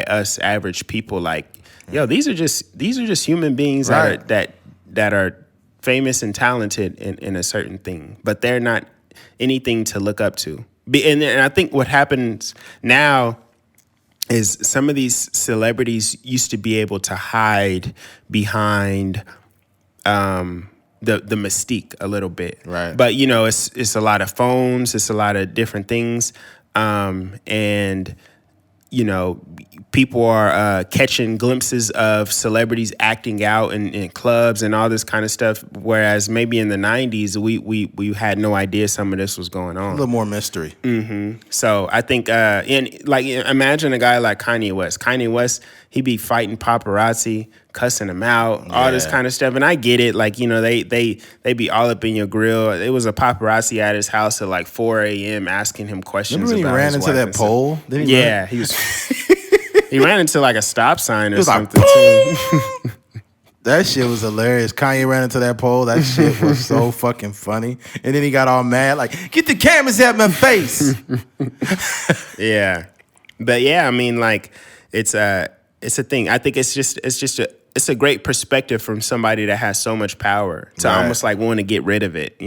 us average people. Like, these are just human beings, right, that are famous and talented in a certain thing, but they're not anything to look up to. And I think what happens now is some of these celebrities used to be able to hide behind the mystique a little bit. Right. But, it's a lot of phones, it's a lot of different things. And, people are catching glimpses of celebrities acting out in clubs and all this kind of stuff. Whereas maybe in the 90s, we had no idea some of this was going on. A little more mystery. Mm-hmm. So I think, imagine a guy like Kanye West. Kanye West, he be fighting paparazzi, cussing them out, all this kind of stuff. And I get it. Like, they be all up in your grill. It was a paparazzi at his house at like 4 a.m. asking him questions. Remember when he ran into that pole? Didn't he? Yeah, he was. He ran into like a stop sign or something like, too. That shit was hilarious. Kanye ran into that pole. That shit was so fucking funny. And then he got all mad, like, "Get the cameras out my face." Yeah, but I mean, like, it's a thing. I think it's a great perspective from somebody that has so much power to almost like want to get rid of it.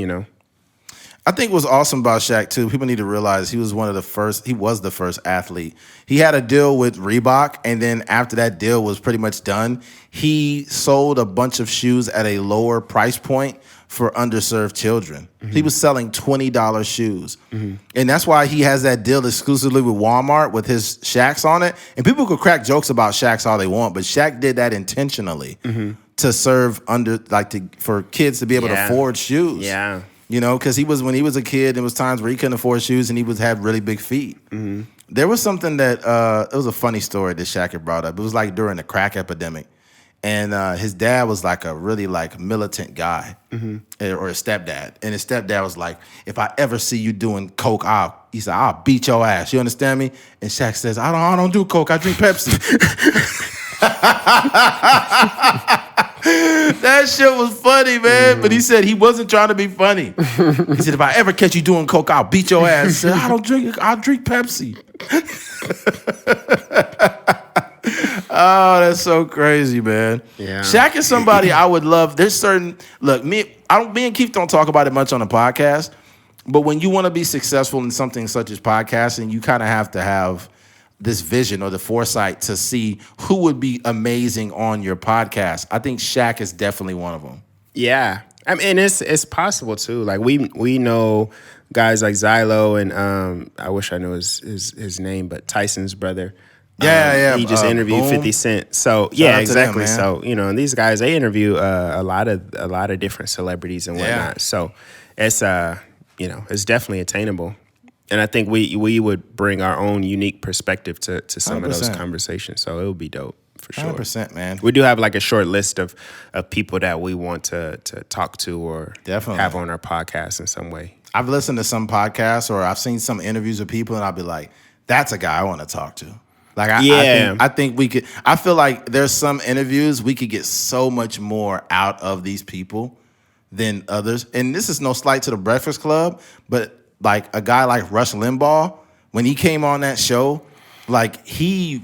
I think what's awesome about Shaq too, people need to realize he was the first athlete. He had a deal with Reebok, and then after that deal was pretty much done, he sold a bunch of shoes at a lower price point for underserved children. Mm-hmm. He was selling $20 shoes. Mm-hmm. And that's why he has that deal exclusively with Walmart with his Shaqs on it. And people could crack jokes about Shaqs all they want, but Shaq did that intentionally to serve for kids to be able to afford shoes. Yeah. Because when he was a kid, there was times where he couldn't afford shoes and he would have really big feet. Mm-hmm. There was something that it was a funny story that Shaq had brought up. It was like during the crack epidemic, and his dad was like a really like militant guy, or his stepdad. And his stepdad was like, "If I ever see you doing coke, I'll beat your ass." You understand me? And Shaq says, "I don't do coke. I drink Pepsi." That shit was funny, man. But he said he wasn't trying to be funny. He said, "If I ever catch you doing coke, I'll beat your ass." He said, "I don't drink it. I drink Pepsi." Oh, that's so crazy, man. Yeah. Shaq is somebody I would love. There's certain me and Keith don't talk about it much on the podcast, but when you want to be successful in something such as podcasting, you kind of have to have this vision or the foresight to see who would be amazing on your podcast. I think Shaq is definitely one of them. Yeah. I mean, it's possible too. Like we know guys like Zylo and I wish I knew his name, but Tyson's brother. Yeah. He just interviewed Boom. 50 Cent. So exactly. Them, so and these guys, they interview a lot of different celebrities and whatnot. So it's it's definitely attainable. And I think we would bring our own unique perspective to some 100%. Of those conversations. So it would be dope for sure. 100%, man. We do have like a short list of people that we want to talk to or definitely have on our podcast in some way. I've listened to some podcasts or I've seen some interviews of people and I'll be like, that's a guy I want to talk to. Like, I think we could, I feel like there's some interviews we could get so much more out of these people than others. And this is no slight to the Breakfast Club, but like a guy like Rush Limbaugh, when he came on that show, like he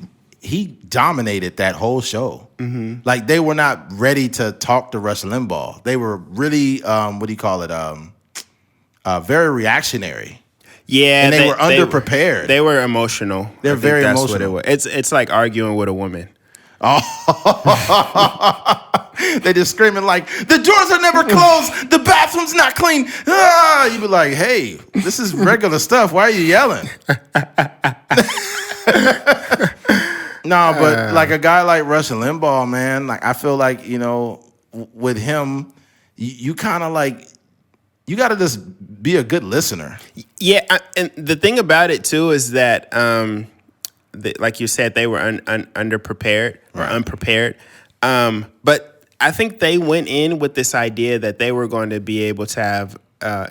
dominated that whole show. Mm-hmm. Like they were not ready to talk to Rush Limbaugh. They were really, very reactionary. Yeah, and they were underprepared. They were emotional. They're very emotional. What it was. It's like arguing with a woman. Oh, they just screaming like, the doors are never closed, the bathroom's not clean. Ah! You be like, hey, this is regular stuff. Why are you yelling? No, but like a guy like Rush Limbaugh, man, like I feel like, with him, you kind of like, you got to just be a good listener. Yeah, and the thing about it too is that, like you said, they were underprepared or unprepared. But I think they went in with this idea that they were going to be able to have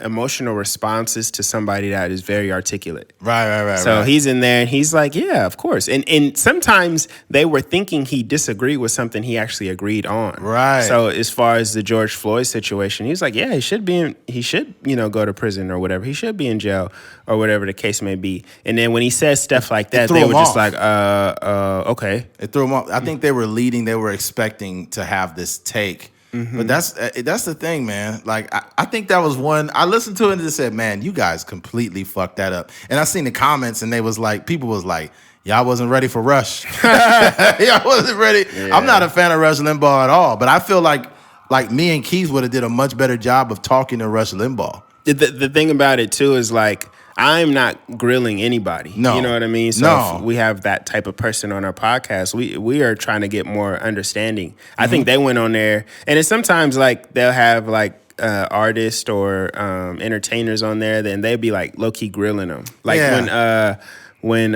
emotional responses to somebody that is very articulate. Right. So he's in there and he's like, yeah, of course. And sometimes they were thinking he disagreed with something he actually agreed on. Right. So as far as the George Floyd situation, he's like, yeah, he should go to prison or whatever. He should be in jail or whatever the case may be. And then when he says stuff like that, they were just like, okay. It threw him off. I think they were expecting to have this take. Mm-hmm. But that's the thing, man. Like, I think that was one. I listened to it and just said, man, you guys completely fucked that up. And I seen the comments and they was like, people was like, y'all wasn't ready for Rush. Y'all wasn't ready. Yeah. I'm not a fan of Rush Limbaugh at all. But I feel like me and Keith would have did a much better job of talking to Rush Limbaugh. The thing about it, too, is like, I'm not grilling anybody. No. You know what I mean? So if we have that type of person on our podcast, we are trying to get more understanding. Mm-hmm. I think they went on there, and it's sometimes like they'll have like artists or entertainers on there, then they'll be like low-key grilling them. Like when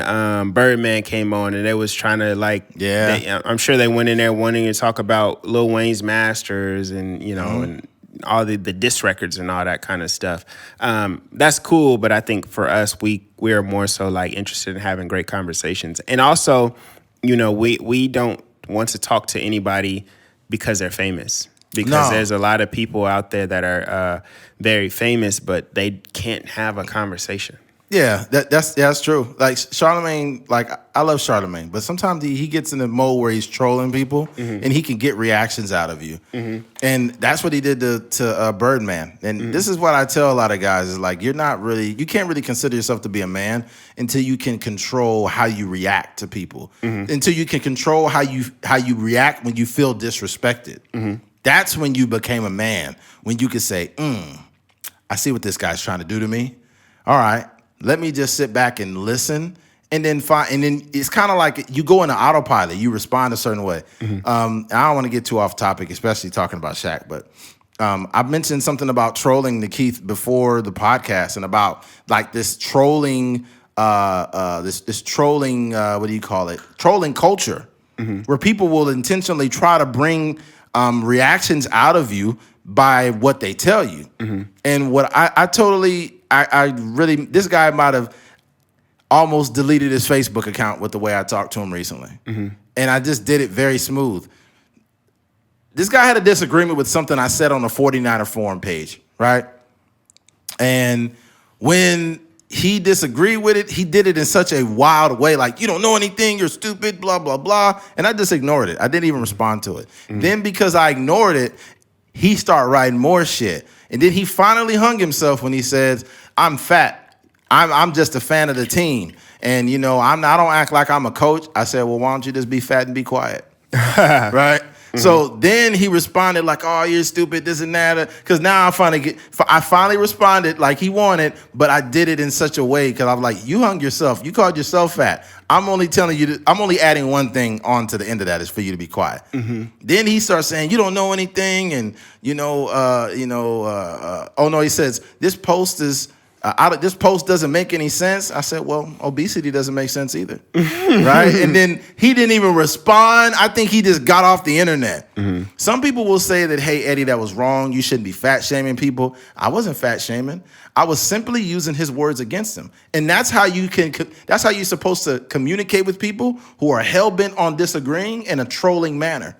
Birdman came on and they was trying to I'm sure they went in there wanting to talk about Lil Wayne's masters and, and all the diss records and all that kind of stuff. That's cool, but I think for us, we are more so like interested in having great conversations. And also, we don't want to talk to anybody because they're famous. Because there's a lot of people out there that are very famous, but they can't have a conversation. Yeah, that's true. Like Charlemagne, like I love Charlemagne, but sometimes he gets in the mode where he's trolling people, mm-hmm. and he can get reactions out of you, mm-hmm. and that's what he did to Birdman. And mm-hmm. this is what I tell a lot of guys is like you can't really consider yourself to be a man until you can control how you react to people, mm-hmm. until you can control how you react when you feel disrespected. Mm-hmm. That's when you became a man. When you could say, I see what this guy's trying to do to me. All right. Let me just sit back and listen, and then it's kind of like you go into autopilot. You respond a certain way. Mm-hmm. I don't want to get too off topic, especially talking about Shaq, but I mentioned something about trolling the Keith before the podcast, and about like this trolling, this trolling, what do you call it? Trolling culture, mm-hmm. where people will intentionally try to bring reactions out of you by what they tell you, mm-hmm. and what I really, this guy might have almost deleted his Facebook account with the way I talked to him recently. Mm-hmm. And I just did it very smooth. This guy had a disagreement with something I said on the 49er forum page, right? And when he disagreed with it, he did it in such a wild way, like, you don't know anything, you're stupid, blah, blah, blah. And I just ignored it. I didn't even respond to it. Mm-hmm. Then because I ignored it, he started writing more shit. And then he finally hung himself when he says, I'm fat. I'm just a fan of the team. And, I don't act like I'm a coach. I said, well, why don't you just be fat and be quiet? Right? So then he responded like, "Oh, you're stupid, this and that." Because now I finally responded like he wanted, but I did it in such a way because I'm like, "You hung yourself. You called yourself fat. I'm only telling you. I'm only adding one thing on to the end of that is for you to be quiet." Then he starts saying, "You don't know anything," and oh no, he says this post is. This post doesn't make any sense. I said, well, obesity doesn't make sense either. Right? And then he didn't even respond. I think he just got off the internet. Some people will say that, hey, Eddie, that was wrong. You shouldn't be fat shaming people. I wasn't fat shaming. I was simply using his words against him. And that's how that's how you're supposed to communicate with people who are hell-bent on disagreeing in a trolling manner.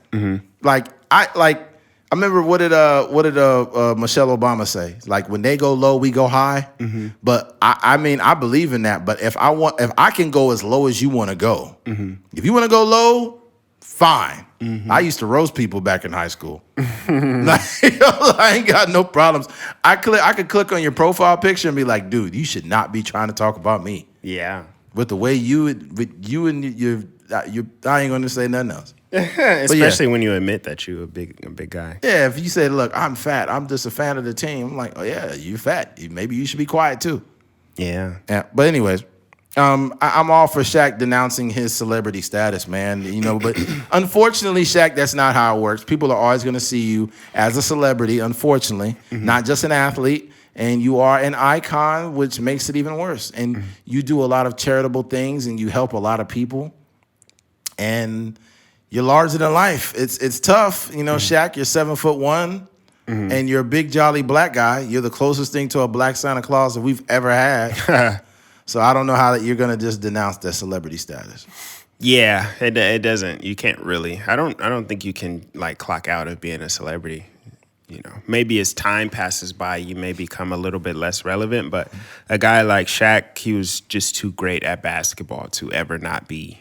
I remember what did Michelle Obama say? Like when they go low, we go high. But I mean, I believe in that. But if I can go as low as you want to go, if you want to go low, fine. I used to roast people back in high school. I ain't got no problems. I could click on your profile picture and be like, dude, you should not be trying to talk about me. Yeah. With the way you and your I ain't going to say nothing else. Especially when you admit that you're a big guy. Yeah, if you say, look, I'm fat, I'm just a fan of the team. I'm like, oh yeah, you fat. Maybe you should be quiet too. Yeah. But anyways, I'm all for Shaq denouncing his celebrity status, man. But unfortunately, Shaq, that's not how it works. People are always going to see you as a celebrity, unfortunately, not just an athlete. And you are an icon, which makes it even worse. And you do a lot of charitable things and you help a lot of people. And you're larger than life. It's tough. Shaq, you're 7'1", and you're a big jolly black guy. You're the closest thing to a black Santa Claus that we've ever had. So I don't know how that you're gonna just denounce that celebrity status. Yeah, it doesn't. You can't really. I don't think you can like clock out of being a celebrity. Maybe as time passes by, you may become a little bit less relevant. But a guy like Shaq, he was just too great at basketball to ever not be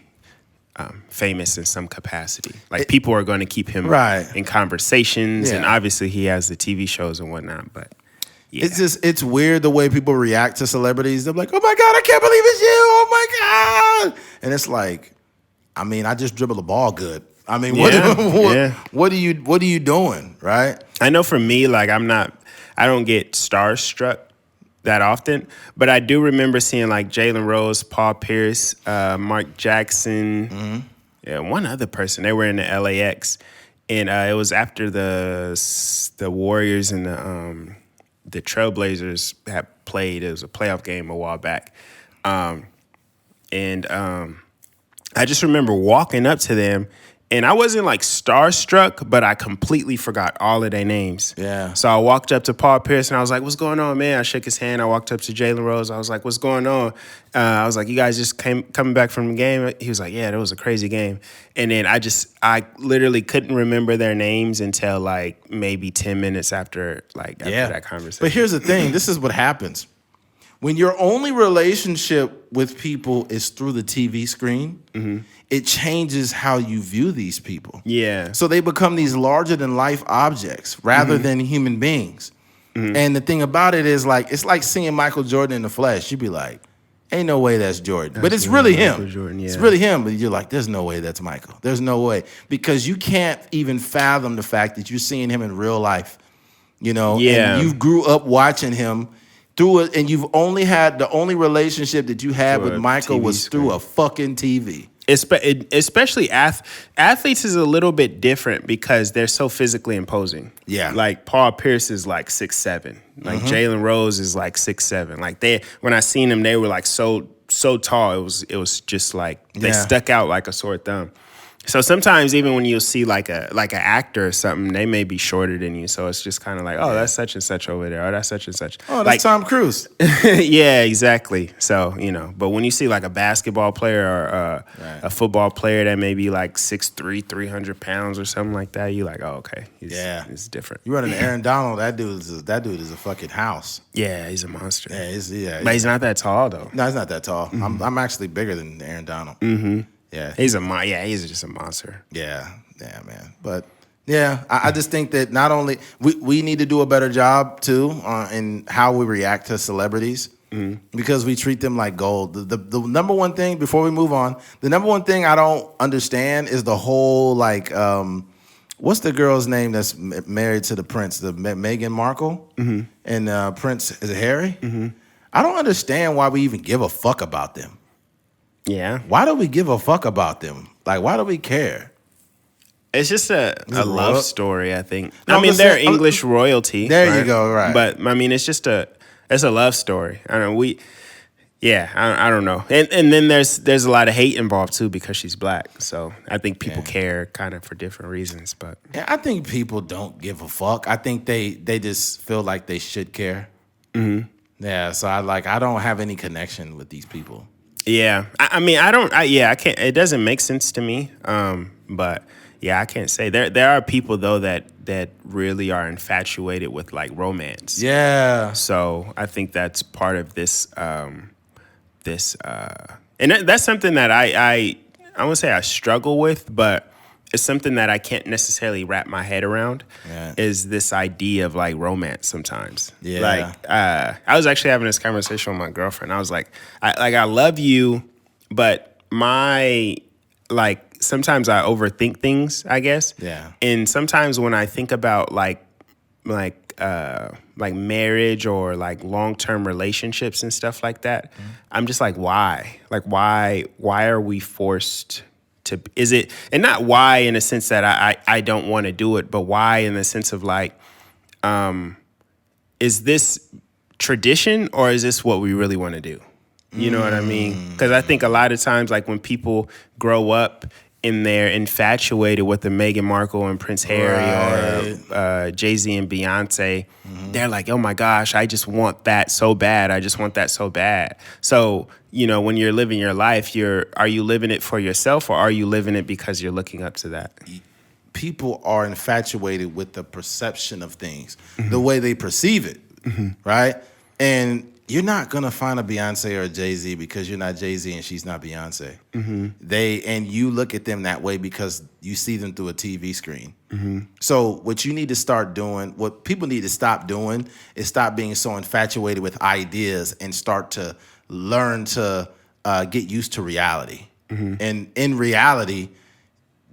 famous in some capacity. Like people are going to keep him in conversations, and obviously he has the TV shows and whatnot. But yeah. It's weird the way people react to celebrities. They're like, "Oh my God, I can't believe it's you! Oh my God!" And it's like, I mean, I just dribble the ball good. I mean, what are you doing, right? I know for me, like I don't get starstruck that often, but I do remember seeing like Jalen Rose, Paul Pierce, Mark Jackson, one other person. They were in the LAX, and it was after the Warriors and the Trailblazers had played. It was a playoff game a while back, and I just remember walking up to them. And I wasn't like starstruck, but I completely forgot all of their names. Yeah. So I walked up to Paul Pierce and I was like, "What's going on, man?" I shook his hand. I walked up to Jalen Rose. I was like, "What's going on?" I was like, "You guys just coming back from the game?" He was like, "Yeah, that was a crazy game." And then I literally couldn't remember their names until like maybe 10 minutes after that conversation. But here's the thing. This is what happens. When your only relationship with people is through the TV screen, it changes how you view these people. Yeah. So they become these larger-than-life objects rather than human beings. And the thing about it is, like, it's like seeing Michael Jordan in the flesh. You'd be like, ain't no way that's Jordan. But it's really him. Jordan, yeah. It's really him. But you're like, there's no way that's Michael. There's no way. Because you can't even fathom the fact that you're seeing him in real life. Yeah. And you grew up watching him through it, and you've only had the only relationship that you had with Michael was through a fucking TV. Especially athletes is a little bit different because they're so physically imposing. Yeah, like Paul Pierce is like 6'7", like Jalen Rose is like 6'7". Like when I seen them, they were like so tall. It was just like they stuck out like a sore thumb. So sometimes even when you'll see like an actor or something, they may be shorter than you. So it's just kind of like, oh, that's such and such over there. Oh, that's such and such. Oh, that's Tom Cruise. Yeah, exactly. So, but when you see like a basketball player or a football player that may be like 6'3", 300 pounds or something like that, you're like, oh, okay. It's different. You run into Aaron Donald, that dude is a fucking house. Yeah, he's a monster. Yeah, but he's not that tall though. No, he's not that tall. I'm actually bigger than Aaron Donald. Yeah, he's just a monster. Yeah, man. But yeah, I just think that not only we need to do a better job too in how we react to celebrities because we treat them like gold. The number one thing before we move on, the number one thing I don't understand is the whole like what's the girl's name that's married to the prince? The Meghan Markle and Prince is it Harry? I don't understand why we even give a fuck about them. Yeah. Why do we give a fuck about them? Like, why do we care? It's just a love story, I think. No, I mean, they're English royalty. There you go, right. But, I mean, it's a love story. I don't know. I don't know. And then there's a lot of hate involved, too, because she's black. So I think people care kind of for different reasons. But yeah, I think people don't give a fuck. I think they just feel like they should care. Yeah, so I don't have any connection with these people. Yeah. I can't. It doesn't make sense to me. But... yeah, I can't say. There are people though that really are infatuated with like romance. Yeah. So I think that's part of this and that's something that I won't say I struggle with, but it's something that I can't necessarily wrap my head around. Yeah. Is this idea of like romance sometimes. Yeah. Like I was actually having this conversation with my girlfriend. I was like, I love you, but sometimes I overthink things, I guess. Yeah. And sometimes when I think about like marriage or like long-term relationships and stuff like that, I'm just like, why? Like, why are we forced to, is it, and not why in the sense that I don't want to do it, but why in the sense of like, is this tradition or is this what we really want to do? You know what I mean? Because I think a lot of times, like when people grow up and they're infatuated with the Meghan Markle and Prince Harry or Jay-Z and Beyonce, they're like, oh my gosh, I just want that so bad. I just want that so bad. So, you know, when you're living your life, are you living it for yourself or are you living it because you're looking up to that? People are infatuated with the perception of things, the way they perceive it, right? And you're not gonna find a Beyonce or a Jay-Z because you're not Jay-Z and she's not Beyonce. And you look at them that way because you see them through a TV screen. So what you need to start doing, what people need to stop doing, is stop being so infatuated with ideas and start to learn to get used to reality. And in reality,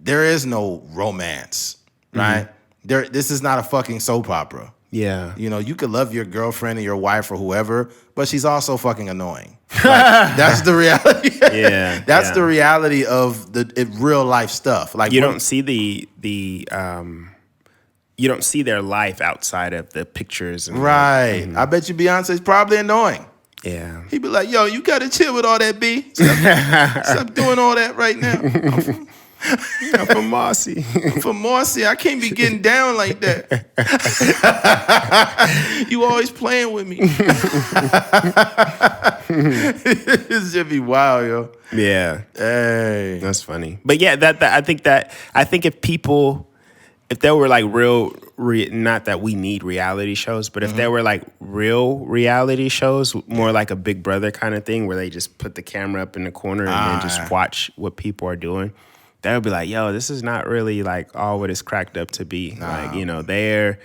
there is no romance, right? This is not a fucking soap opera. Yeah. You know, you could love your girlfriend or your wife or whoever, but she's also fucking annoying. Like, that's the reality. Yeah. That's the reality of the real life stuff. Like you don't see you don't see their life outside of the pictures. And right. I bet you Beyonce's probably annoying. Yeah. He'd be like, yo, you got to chill with all that, B. Stop doing all that right now. I'm from Marcy. From Marcy, I can't be getting down like that. You always playing with me. This should be wild, yo. Yeah. Hey, that's funny. But yeah, I think if there were like not that we need reality shows, but if there were like real reality shows, more like a Big Brother kind of thing where they just put the camera up in the corner and then just watch what people are doing, that would be like, yo, this is not really like all what it's cracked up to be. Like, you know, they're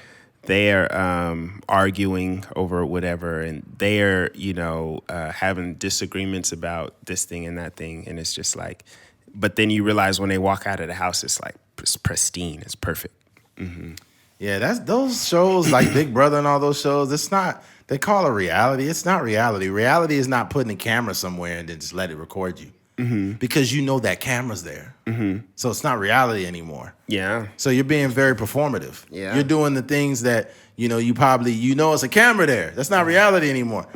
arguing over whatever, and they're, you know, having disagreements about this thing and that thing, and it's just like, but then you realize when they walk out of the house, it's like it's pristine, it's perfect. Yeah, that's those shows like Big Brother and all those shows. It's not. They call it reality. It's not reality. Reality is not putting a camera somewhere and then just let it record you. Because you know that camera's there. So it's not reality anymore. Yeah. So you're being very performative. Yeah. You're doing the things that, you know, it's a camera there. That's not reality anymore.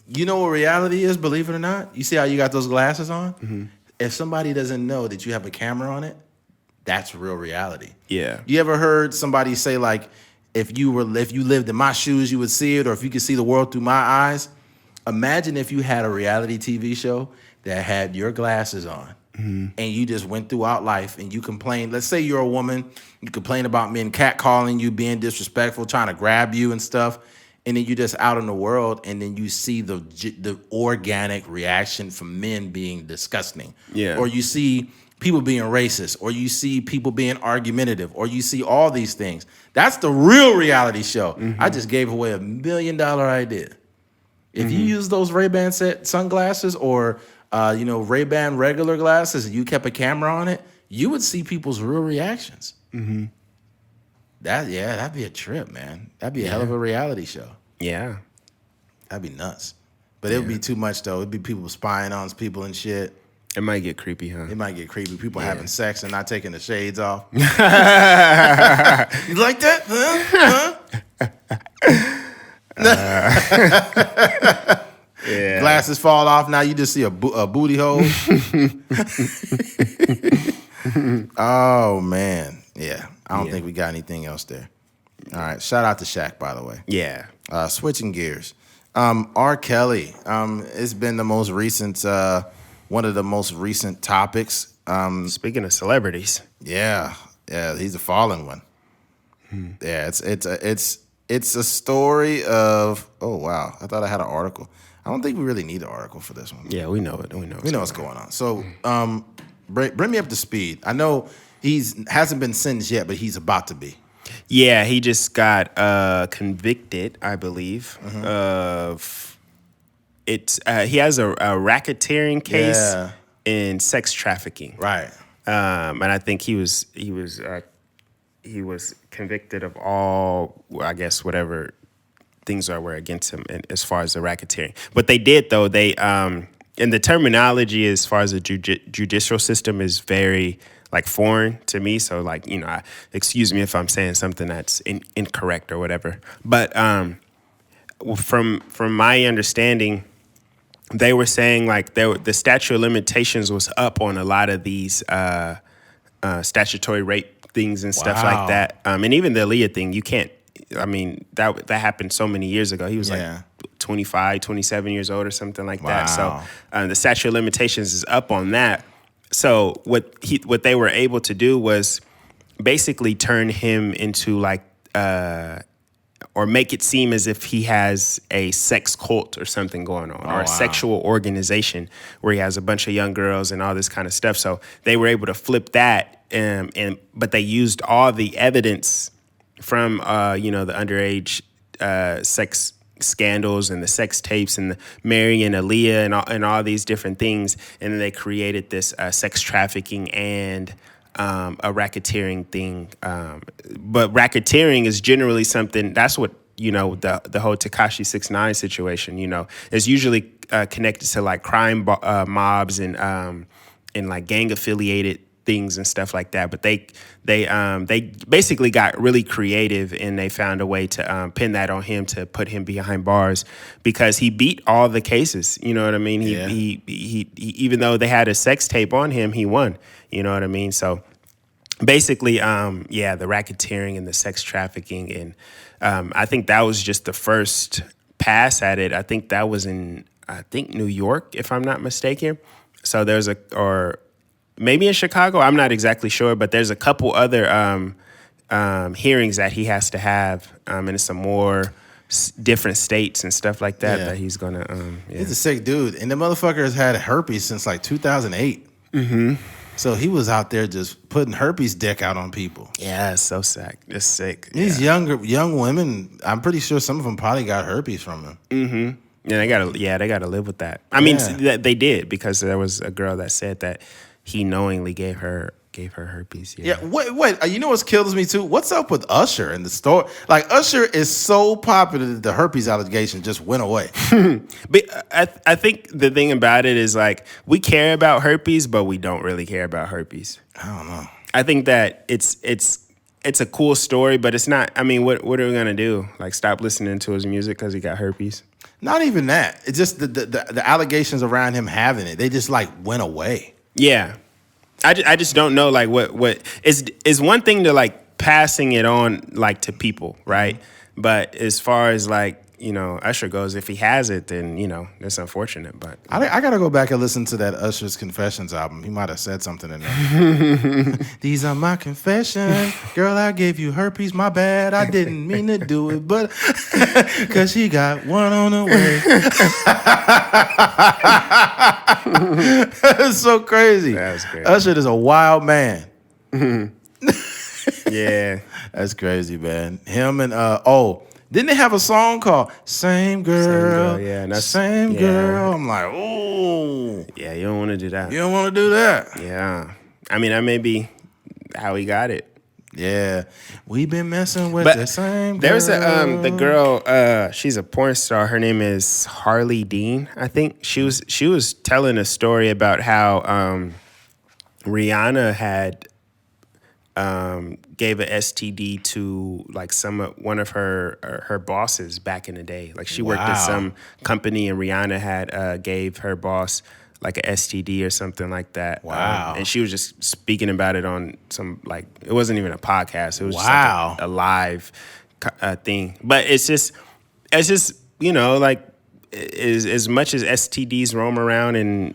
You know what reality is, believe it or not? You see how you got those glasses on? If somebody doesn't know that you have a camera on it, that's real reality. Yeah. You ever heard somebody say, like, if you lived in my shoes, you would see it, or if you could see the world through my eyes? Imagine if you had a reality TV show that had your glasses on, and you just went throughout life and you complained. Let's say you're a woman, you complain about men catcalling you, being disrespectful, trying to grab you and stuff, and then you're just out in the world, and then you see the organic reaction from men being disgusting. Yeah. Or you see people being racist, or you see people being argumentative, or you see all these things. That's the real reality show. I just gave away $1 million idea. If you use those Ray-Ban sunglasses or Ray-Ban regular glasses and you kept a camera on it, you would see people's real reactions. That'd be a trip, man. That'd be a hell of a reality show. Yeah. That'd be nuts. But it would be too much though. It'd be people spying on people and shit. It might get creepy, huh? It might get creepy. People having sex and not taking the shades off. You like that? Huh? Yeah. Glasses fall off. Now you just see a booty hole. Oh, man. Yeah. I don't think we got anything else there. All right. Shout out to Shaq, by the way. Yeah. Switching gears. R. Kelly. It's been the most recent, one of the most recent topics. Speaking of celebrities. Yeah. Yeah, he's a fallen one. Yeah, it's a story of, oh, wow. I thought I had an article. I don't think we really need an article for this one. Yeah, we know it. We know what's going on. So, bring me up to speed. I know hasn't been sentenced yet, but he's about to be. Yeah, he just got convicted, I believe, of it's. He has a racketeering case in sex trafficking, right? And I think he was convicted of all, I guess, whatever things were against him as far as the racketeering. What they did, though, and the terminology as far as the judicial system is very like foreign to me. So like, excuse me if I'm saying something that's incorrect or whatever. But from my understanding, they were saying like the statute of limitations was up on a lot of these statutory rape things and stuff like that. And even the Aaliyah thing, you can't. I mean, that happened so many years ago. He was like 25, 27 years old or something like that. So the statute of limitations is up on that. So what they were able to do was basically turn him into like, or make it seem as if he has a sex cult or something going on, or a sexual organization where he has a bunch of young girls and all this kind of stuff. So they were able to flip that, but they used all the evidence from the underage sex scandals and the sex tapes and the marrying Aaliyah and all these different things, and then they created this sex trafficking and a racketeering thing. But racketeering is generally something that's what the whole Tekashi 6ix9ine situation. Is usually connected to like crime mobs and like gang affiliated things and stuff like that. But they basically got really creative, and they found a way to pin that on him, to put him behind bars, because he beat all the cases. You know what I mean? He even though they had a sex tape on him, he won. You know what I mean? So basically, the racketeering and the sex trafficking, and I think that was just the first pass at it. I think that was in New York, if I'm not mistaken. So there's or maybe in Chicago, I'm not exactly sure, but there's a couple other hearings that he has to have, and some more different states and stuff like that that he's gonna. He's a sick dude, and the motherfucker has had herpes since like 2008. Mm-hmm. So he was out there just putting herpes dick out on people. Yeah, it's so sick. It's sick. These young women, I'm pretty sure some of them probably got herpes from him. Mm-hmm. Yeah, they gotta live with that. I mean, they did, because there was a girl that said that he knowingly gave her herpes. Yeah. Wait. You know what kills me too? What's up with Usher and the story? Like, Usher is so popular that the herpes allegation just went away. But I think the thing about it is, like, we care about herpes, but we don't really care about herpes. I don't know. I think that it's a cool story, but it's not. I mean, what are we gonna do? Like, stop listening to his music because he got herpes? Not even that. It's just the allegations around him having it. They just like went away. Yeah. I just don't know, like, what is one thing to like passing it on like to people, right? Mm-hmm. But as far as like, Usher goes, if he has it, then that's unfortunate. But I gotta go back and listen to that Usher's Confessions album. He might have said something in there. These are my confessions, girl. I gave you herpes. My bad. I didn't mean to do it, but because she got one on the way. That's so crazy. That's crazy. Usher is a wild man. Yeah, that's crazy, man. Him and didn't they have a song called Same Girl? Yeah, and that's Same Girl. I'm like, oh. Yeah, you don't want to do that. You don't want to do that. Yeah. I mean, that may be how he got it. Yeah, we've been messing with But the same girl. There's the girl. She's a porn star. Her name is Harley Dean. I think she was telling a story about how Rihanna had gave an STD to like one of her bosses back in the day. Like she worked at some company, and Rihanna had gave her boss like a STD or something like that. Wow. And she was just speaking about it on some, like, it wasn't even a podcast. It was just like a live thing. But it's just, like, as much as STDs roam around in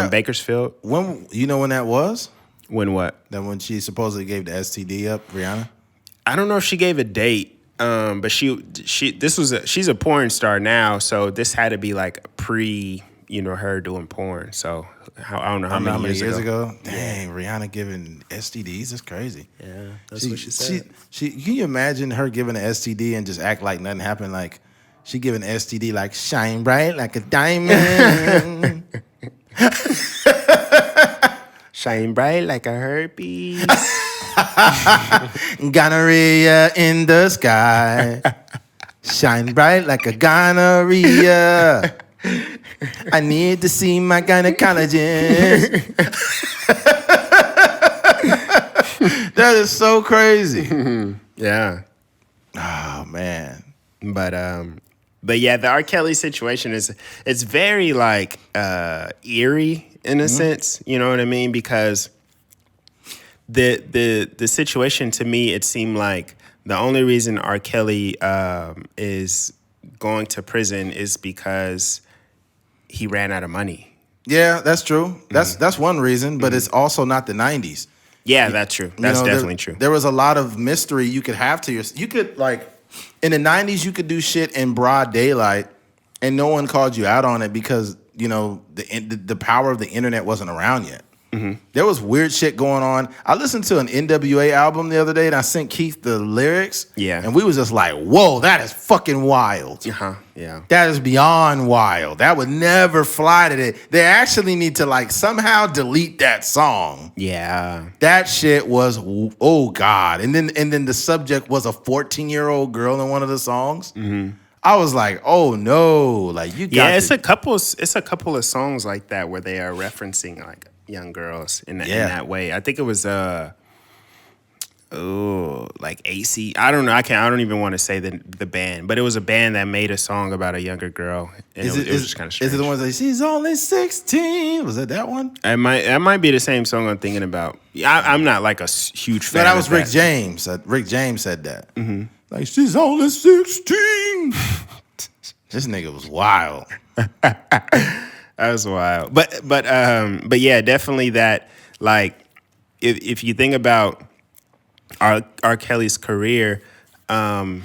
Bakersfield. When when that was? When what? That when she supposedly gave the STD up, Rihanna? I don't know if she gave a date, but she's a porn star now, so this had to be like pre, her doing porn. So I don't know how many years ago. Dang, Rihanna giving STDs is crazy. Yeah, that's what she said. Can you imagine her giving an STD and just act like nothing happened? Like she giving an STD like shine bright like a diamond. Shine bright like a herpes. Gonorrhea in the sky. Shine bright like a gonorrhea. I need to see my gynecologist. That is so crazy. Yeah. Oh man. But yeah, the R. Kelly situation it's very like eerie in a sense. You know what I mean? Because the situation to me, it seemed like the only reason R. Kelly is going to prison is because he ran out of money. Yeah, that's true. That's one reason, but it's also not the 90s. Yeah, that's true. That's definitely true. There was a lot of mystery you could have to you could, like, in the 90s, you could do shit in broad daylight and no one called you out on it because, the power of the internet wasn't around yet. Mm-hmm. There was weird shit going on. I listened to an NWA album the other day and I sent Keith the lyrics. Yeah. And we was just like, whoa, that is fucking wild. Uh-huh. Yeah. That is beyond wild. That would never fly today. They actually need to, like, somehow delete that song. Yeah. That shit was, oh God. And then the subject was a 14-year-old girl in one of the songs. Mm-hmm. I was like, oh no. Like, you got it's a couple of songs like that where they are referencing like young girls in that way. I think it was like AC. I don't know. I don't even want to say the band, but it was a band that made a song about a younger girl. And it was just kind of strange. Is it the ones that she's only 16? Was that one? That might be the same song I'm thinking about. I'm not like a huge fan. No, that was Rick James. Rick James said that. Mm-hmm. Like, she's only 16. This nigga was wild. That was wild. But yeah, definitely that, like, if you think about R. Kelly's career, when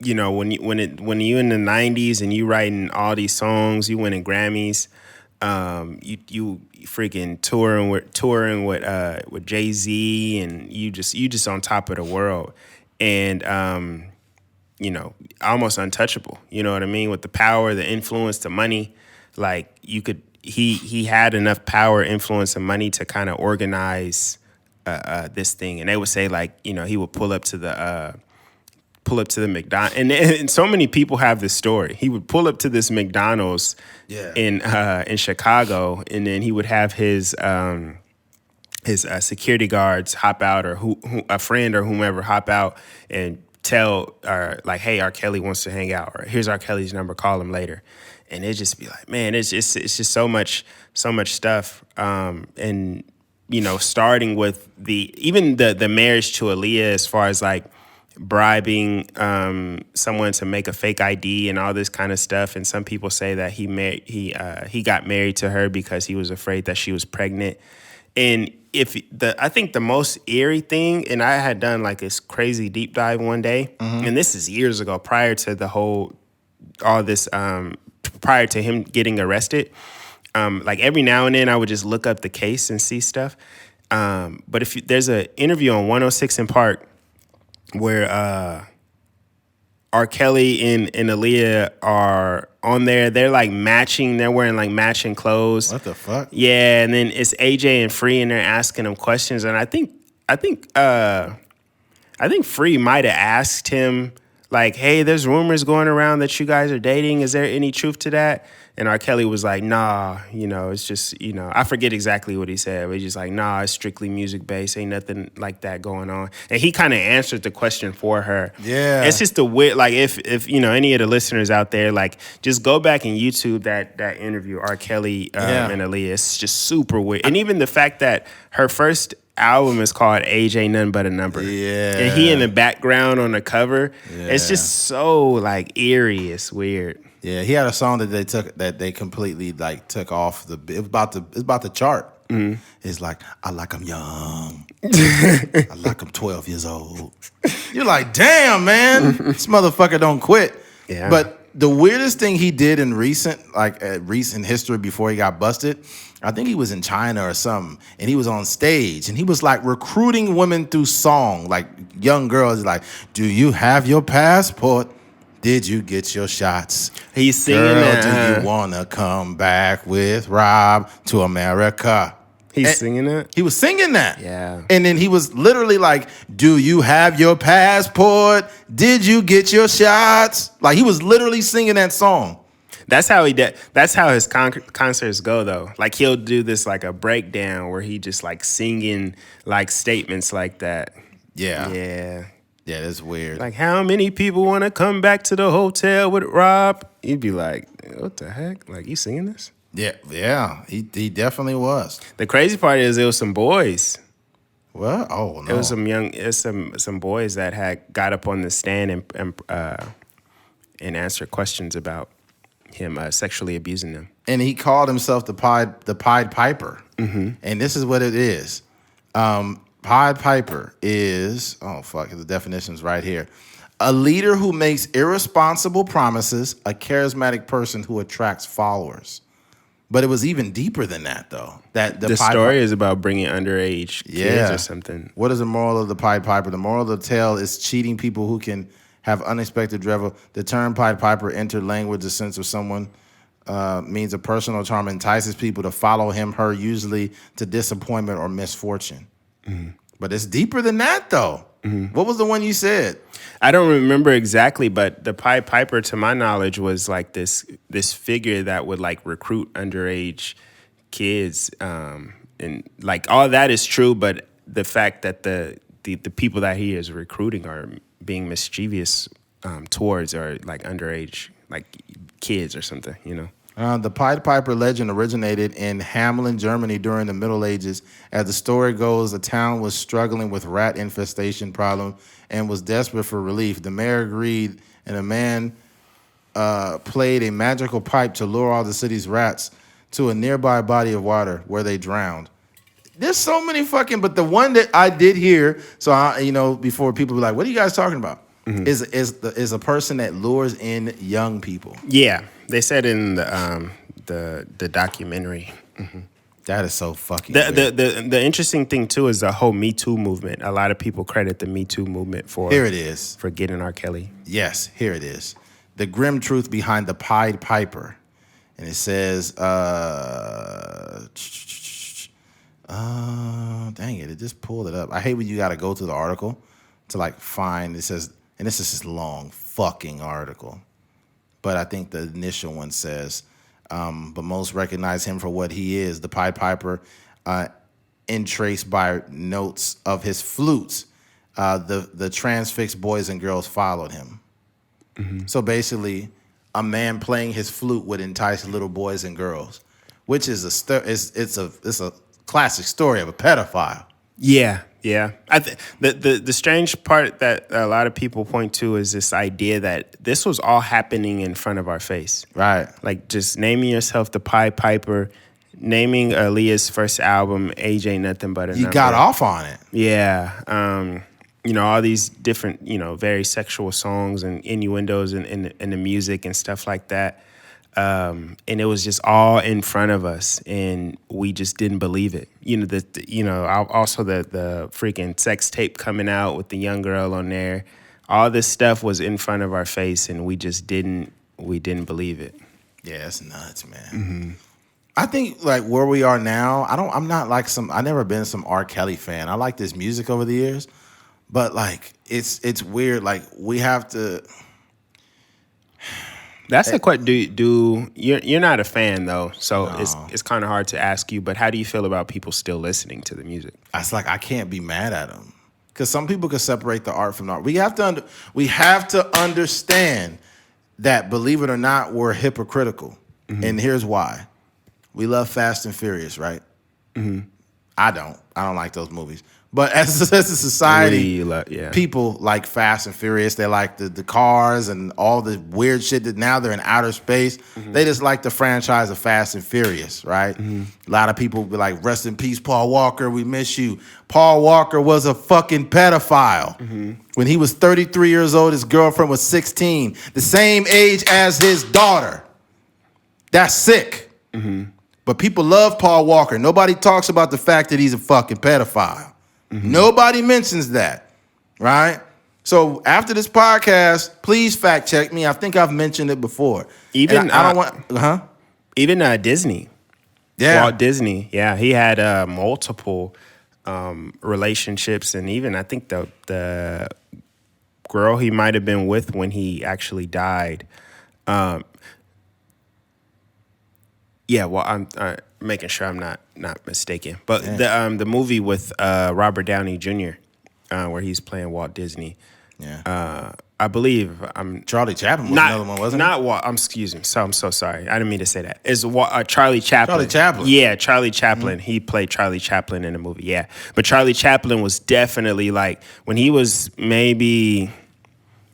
you in the 90s and you writing all these songs, you winning Grammys, you freaking touring with Jay-Z, and you just on top of the world, and almost untouchable. You know what I mean? With the power, the influence, the money, like he had enough power, influence, and money to kind of organize this thing. And they would say, like, he would pull up to the McDonald's, and so many people have this story. He would pull up to this McDonald's in Chicago, and then he would have his security guards hop out, or a friend or whomever hop out and tell, like, hey, R. Kelly wants to hang out, or here's R. Kelly's number, call him later. And it'd just be like, man, it's just so much stuff. And starting with the marriage to Aaliyah, as far as like bribing someone to make a fake ID and all this kind of stuff. And some people say that he got married to her because he was afraid that she was pregnant. And I think the most eerie thing, and I had done like this crazy deep dive one day, and this is years ago, prior to prior to him getting arrested. Like every now and then I would just look up the case and see stuff. But there's an interview on 106 in Park where R. Kelly and Aaliyah are on there. They're like matching. They're wearing like matching clothes. What the fuck? Yeah, and then it's AJ and Free, and they're asking them questions. And I think I think Free might have asked him, like, hey, there's rumors going around that you guys are dating. Is there any truth to that? And R. Kelly was like, nah, it's just, I forget exactly what he said, but he's just like, nah, it's strictly music based. Ain't nothing like that going on. And he kind of answered the question for her. Yeah. It's just a weird, like, if any of the listeners out there, like, just go back and YouTube that interview, R. Kelly and Aaliyah. It's just super weird. And even the fact that her first album is called Age Ain't Nothing But a Number. Yeah. And he in the background on the cover. Yeah. It's just so, like, eerie. It's weird. Yeah, he had a song that they completely like took off it's about the chart. Mm-hmm. It's like, I like him young. I like him 12 years old. You're like, damn, man, this motherfucker don't quit. Yeah. But the weirdest thing he did in recent history before he got busted, I think he was in China or something, and he was on stage, and he was like recruiting women through song, like young girls, like, do you have your passport? Did you get your shots? He's singing Girl, that. do you want to come back with Rob to America? He's singing that? He was singing that. Yeah. And then he was literally like, do you have your passport? Did you get your shots? Like, he was literally singing that song. That's how he did. That's how his concerts go, though. Like, he'll do this like a breakdown where he just like singing like statements like that. Yeah. Yeah. Yeah, that's weird. Like, how many people want to come back to the hotel with Rob? You'd be like, what the heck? Like, you singing this? Yeah. He definitely was. The crazy part is it was some boys. What? Oh no. It was some boys that had got up on the stand and answered questions about him sexually abusing them. And he called himself the Pied Piper. Mm-hmm. And this is what it is. Pied Piper is, the definition's right here. A leader who makes irresponsible promises, a charismatic person who attracts followers. But it was even deeper than that, though. The story is about bringing underage kids or something. What is the moral of the Pied Piper? The moral of the tale is cheating people who can have unexpected revel. The term Pied Piper entered language, the sense of someone means a personal charm entices people to follow him, her, usually to disappointment or misfortune. Mm-hmm. But it's deeper than that, though. Mm-hmm. What was the one you said? I don't remember exactly, but the Pied Piper, to my knowledge, was like this figure that would like recruit underage kids, and like all that is true. But the fact that the people that he is recruiting are being mischievous towards or like underage like kids or something, The Pied Piper legend originated in Hamelin, Germany during the Middle Ages. As the story goes, the town was struggling with rat infestation problem and was desperate for relief. The mayor agreed, and a man played a magical pipe to lure all the city's rats to a nearby body of water where they drowned. There's so many but the one that I did hear, so before people be like, what are you guys talking about? Mm-hmm. Is a person that lures in young people. Yeah, they said in the documentary. Mm-hmm. That is so fucking weird. The interesting thing too is the whole Me Too movement. A lot of people credit the Me Too movement for here it is for getting R. Kelly. Yes, here it is. The grim truth behind the Pied Piper, and it says, dang it just pulled it up. I hate when you got to go to the article to like find. It says. And this is this long fucking article. But I think the initial one says, but most recognize him for what he is, the Pied Piper, entraced by notes of his flutes. The transfixed boys and girls followed him. Mm-hmm. So basically, a man playing his flute would entice little boys and girls, which is it's a classic story of a pedophile. Yeah. The strange part that a lot of people point to is this idea that this was all happening in front of our face. Right. Like just naming yourself the Pied Piper, naming Aaliyah's first album, Age Ain't Nothing But a Number. You got off on it. Yeah. All these different, very sexual songs and innuendos in the music and stuff like that. And it was just all in front of us, and we just didn't believe it. Also the freaking sex tape coming out with the young girl on there. All this stuff was in front of our face, and we just didn't believe it. Yeah, it's nuts, man. Mm-hmm. I think like where we are now, I'm not like I never been some R. Kelly fan. I like this music over the years, But like it's weird. Like we have to. That's a question. Do you're not a fan though, so No. it's kind of hard to ask you. But how do you feel about people still listening to the music? It's like I can't be mad at them because some people can separate the art from the art. We have to understand that, believe it or not, we're hypocritical, and here's why. We love Fast and Furious, right? I don't like those movies. But as a society, people like Fast and Furious. They like the cars and all the weird shit that now they're in outer space. They just like the franchise of Fast and Furious, right? A lot of people be like, rest in peace, Paul Walker. We miss you. Paul Walker was a fucking pedophile. When he was 33 years old, his girlfriend was 16. The same age as his daughter. That's sick. But people love Paul Walker. Nobody talks about the fact that he's a fucking pedophile. Nobody mentions that, right? So after this podcast, please fact check me. I think I've mentioned it before. Even I don't want, even Disney, Walt Disney, he had multiple relationships, and even I think the girl he might have been with when he actually died. I'm making sure I'm not mistaken. But the movie with Robert Downey Jr., where he's playing Walt Disney. I believe Charlie Chaplin was another one, wasn't it? Not Walt. Excuse me. So I'm so sorry. I didn't mean to say that. It's Charlie Chaplin. Charlie Chaplin. Yeah, Charlie Chaplin. He played Charlie Chaplin in the movie. Yeah, but Charlie Chaplin was definitely like when he was maybe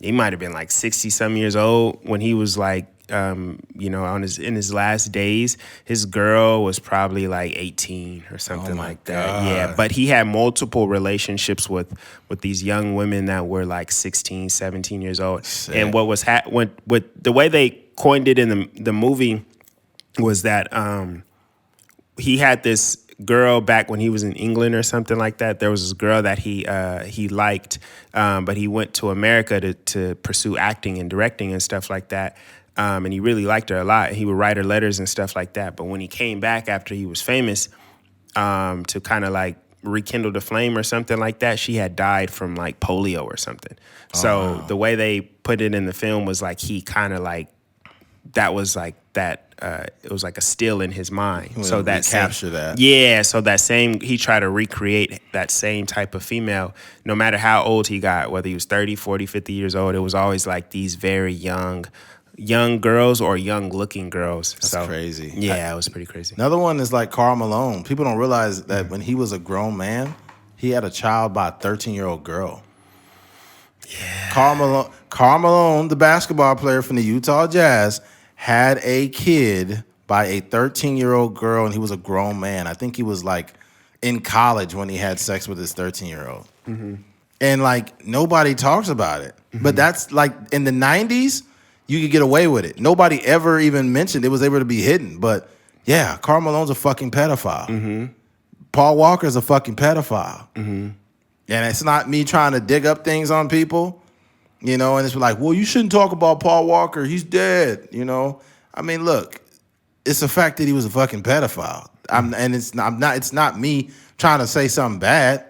he might have been like 60-some years old when he was like. In his last days, his girl was probably like 18 or something like that. God. Yeah, but he had multiple relationships with these young women that were like 16, 17 years old. Sick. And what was with the way they coined it in the movie was that he had this girl back when he was in England or something like that. There was this girl that he liked, but he went to America to pursue acting and directing and stuff like that. And he really liked her a lot. He would write her letters and stuff like that. But when he came back after he was famous, to kind of like rekindle the flame or something like that, she had died from like polio or something. The way they put it in the film was like he kind of like that was like that. It was like a still in his mind. So that capture that. Yeah. So that same he tried to recreate that same type of female, no matter how old he got, whether he was 30, 40, 50 years old. It was always like these very young girls or young-looking girls. That's crazy. Yeah, it was pretty crazy. Another one is like Karl Malone. People don't realize that when he was a grown man, he had a child by a 13-year-old girl. Yeah. Karl Malone, the basketball player from the Utah Jazz, had a kid by a 13-year-old girl, and he was a grown man. I think he was like in college when he had sex with his 13-year-old. And like nobody talks about it. But that's like in the 90s, you could get away with it. Nobody ever even mentioned it was able to be hidden. But yeah, Karl Malone's a fucking pedophile. Paul Walker's a fucking pedophile. And it's not me trying to dig up things on people, and it's like, well, you shouldn't talk about Paul Walker. He's dead, I mean, look, it's a fact that he was a fucking pedophile. It's not me trying to say something bad,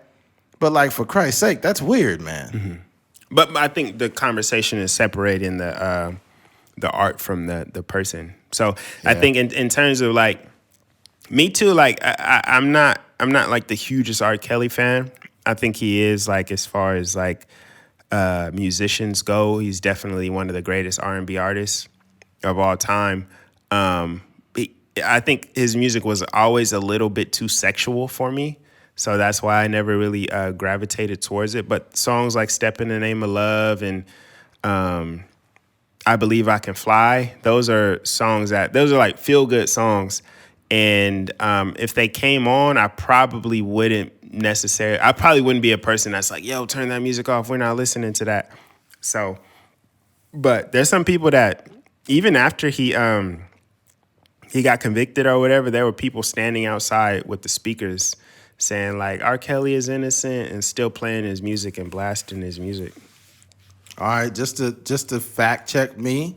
but like, for Christ's sake, that's weird, man. But I think the conversation is separating the art from the person. So I think in terms of like me too, like I'm not like the hugest R. Kelly fan. I think he is like as far as like musicians go, he's definitely one of the greatest R&B artists of all time. I think his music was always a little bit too sexual for me. So that's why I never really gravitated towards it. But songs like Step in the Name of Love and I Believe I Can Fly, those are like feel-good songs. And if they came on, I probably wouldn't be a person that's like, yo, turn that music off. We're not listening to that. So, but there's some people that even after he got convicted or whatever, there were people standing outside with the speakers saying like R. Kelly is innocent and still playing his music and blasting his music. All right, just to fact check me,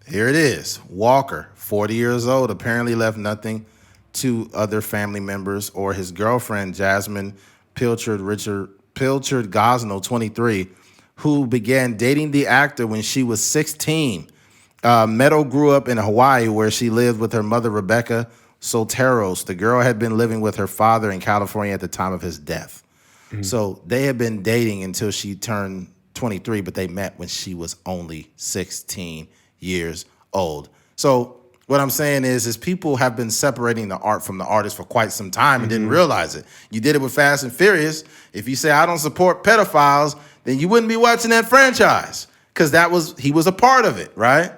here it is. Walker, 40 years old, apparently left nothing to other family members or his girlfriend, Jasmine Pilchard Pilchard Gosnell, 23, who began dating the actor when she was 16. Meadow grew up in Hawaii, where she lived with her mother, Rebecca Soteros. The girl had been living with her father in California at the time of his death. Mm-hmm. So they had been dating until she turned 23, but they met when she was only 16 years old. So what I'm saying is people have been separating the art from the artist for quite some time and didn't realize it. You did it with Fast and Furious. If you say, I don't support pedophiles, then you wouldn't be watching that franchise, because he was a part of it, right?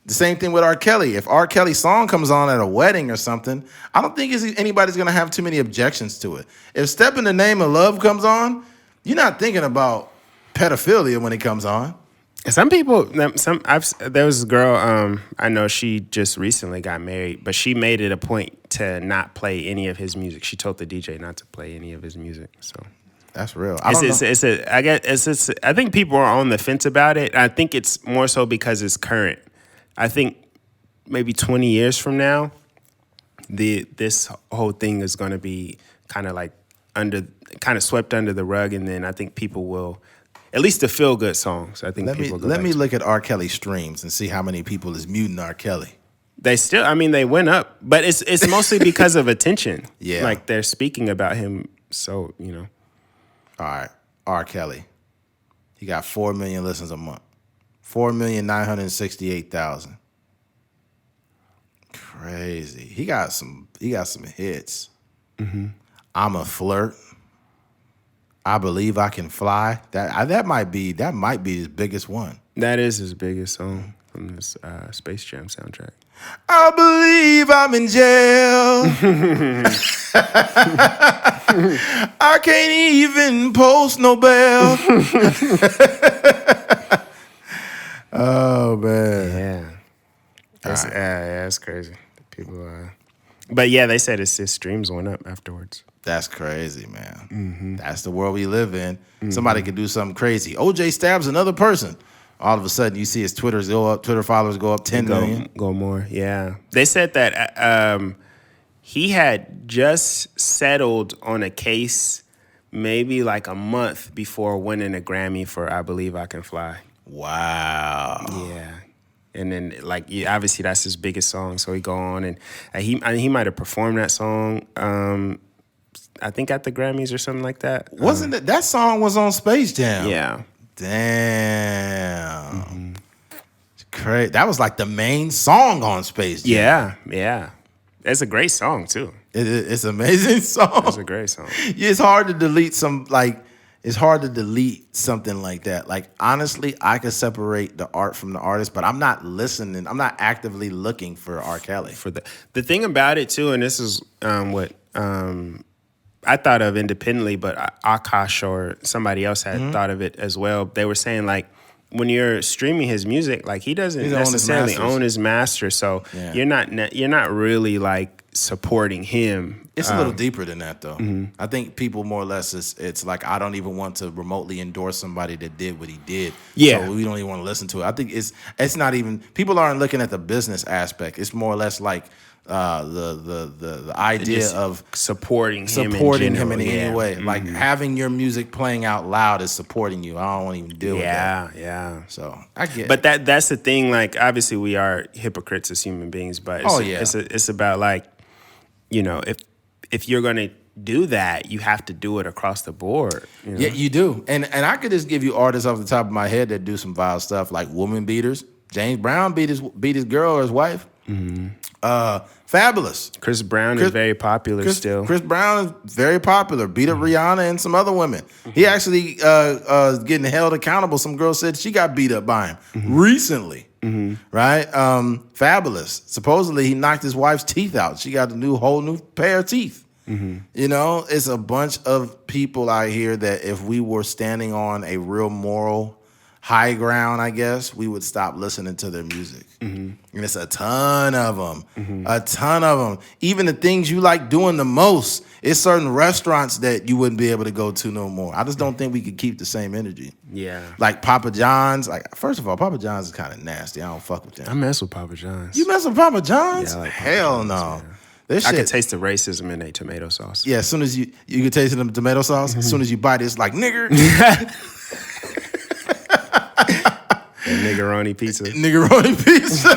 The same thing with R. Kelly. If R. Kelly's song comes on at a wedding or something, I don't think anybody's going to have too many objections to it. If Step in the Name of Love comes on, you're not thinking about pedophilia when it comes on. Some people, there was a girl, I know she just recently got married, but she made it a point to not play any of his music. She told the DJ not to play any of his music. So that's real. I think people are on the fence about it. I think it's more so because it's current. I think maybe 20 years from now, this whole thing is going to be kind of swept under the rug, and then I think people will, at least the feel good songs. I think let me look at R. Kelly streams and see how many people is muting R. Kelly. They went up, but it's mostly because of attention. Yeah, like they're speaking about him. So All right, R. Kelly, he got 4 million listens a month. 4,968,000. Crazy. He got some hits. Mm-hmm. I'm a Flirt. I Believe I Can Fly. That might be his biggest one. That is his biggest song from this Space Jam soundtrack. I believe I'm in jail. I can't even post no bail. Oh man, that's crazy. People, but yeah, they said his streams went up afterwards. That's crazy, man. Mm-hmm. That's the world we live in. Mm-hmm. Somebody could do something crazy. OJ stabs another person. All of a sudden, you see his Twitter followers go up 10 million. Go more, yeah. They said that he had just settled on a case maybe like a month before winning a Grammy for I Believe I Can Fly. Wow. Yeah. And then, obviously that's his biggest song. So he go on and he might have performed that song, I think at the Grammys or something like that. Wasn't it? That song was on Space Jam. Yeah. Damn. Mm-hmm. It's crazy. That was like the main song on Space Jam. Yeah. It's a great song, too. It's an amazing song. It's a great song. It's hard to delete it's hard to delete something like that. Like, honestly, I could separate the art from the artist, but I'm not listening. I'm not actively looking for R. Kelly. For the thing about it, too, and this is what I thought of independently, but Akash or somebody else had thought of it as well. They were saying, like, when you're streaming his music, like, he doesn't necessarily own his master, so you're not really, like, supporting him. It's a little deeper than that, though. Mm-hmm. I think people more or less, it's like, I don't even want to remotely endorse somebody that did what he did. Yeah. So we don't even want to listen to it. I think it's not even, people aren't looking at the business aspect. It's more or less like the idea of supporting him in any way. Mm-hmm. Like, having your music playing out loud is supporting you. I don't want to even deal with that. Yeah. So I get but that's the thing. Like, obviously we are hypocrites as human beings, but it's about, like, if you're going to do that, you have to do it across the board. Yeah, you do. And I could just give you artists off the top of my head that do some vile stuff, like woman beaters. James Brown beat his girl or his wife. Mm-hmm. Fabulous. Chris Brown is very popular still. Chris Brown is very popular. Beat up Rihanna and some other women. Mm-hmm. He actually getting held accountable. Some girl said she got beat up by him recently. Mm-hmm. Right? Fabulous. Supposedly he knocked his wife's teeth out. She got a whole new pair of teeth. Mm-hmm. It's a bunch of people out here that if we were standing on a real moral high ground, I guess, we would stop listening to their music. Mm-hmm. And it's a ton of them. Mm-hmm. A ton of them. Even the things you like doing the most, it's certain restaurants that you wouldn't be able to go to no more. I just don't think we could keep the same energy. Yeah. Like Papa John's. Like, first of all, Papa John's is kind of nasty. I don't fuck with them. I mess with Papa John's. You mess with Papa John's? Yeah, I like Hell no. This I shit, could taste the racism in a tomato sauce. yeah, as soon as you can taste it in the tomato sauce, as soon as you bite it, it's like, nigger. Niggeroni pizza. Niggeroni pizza.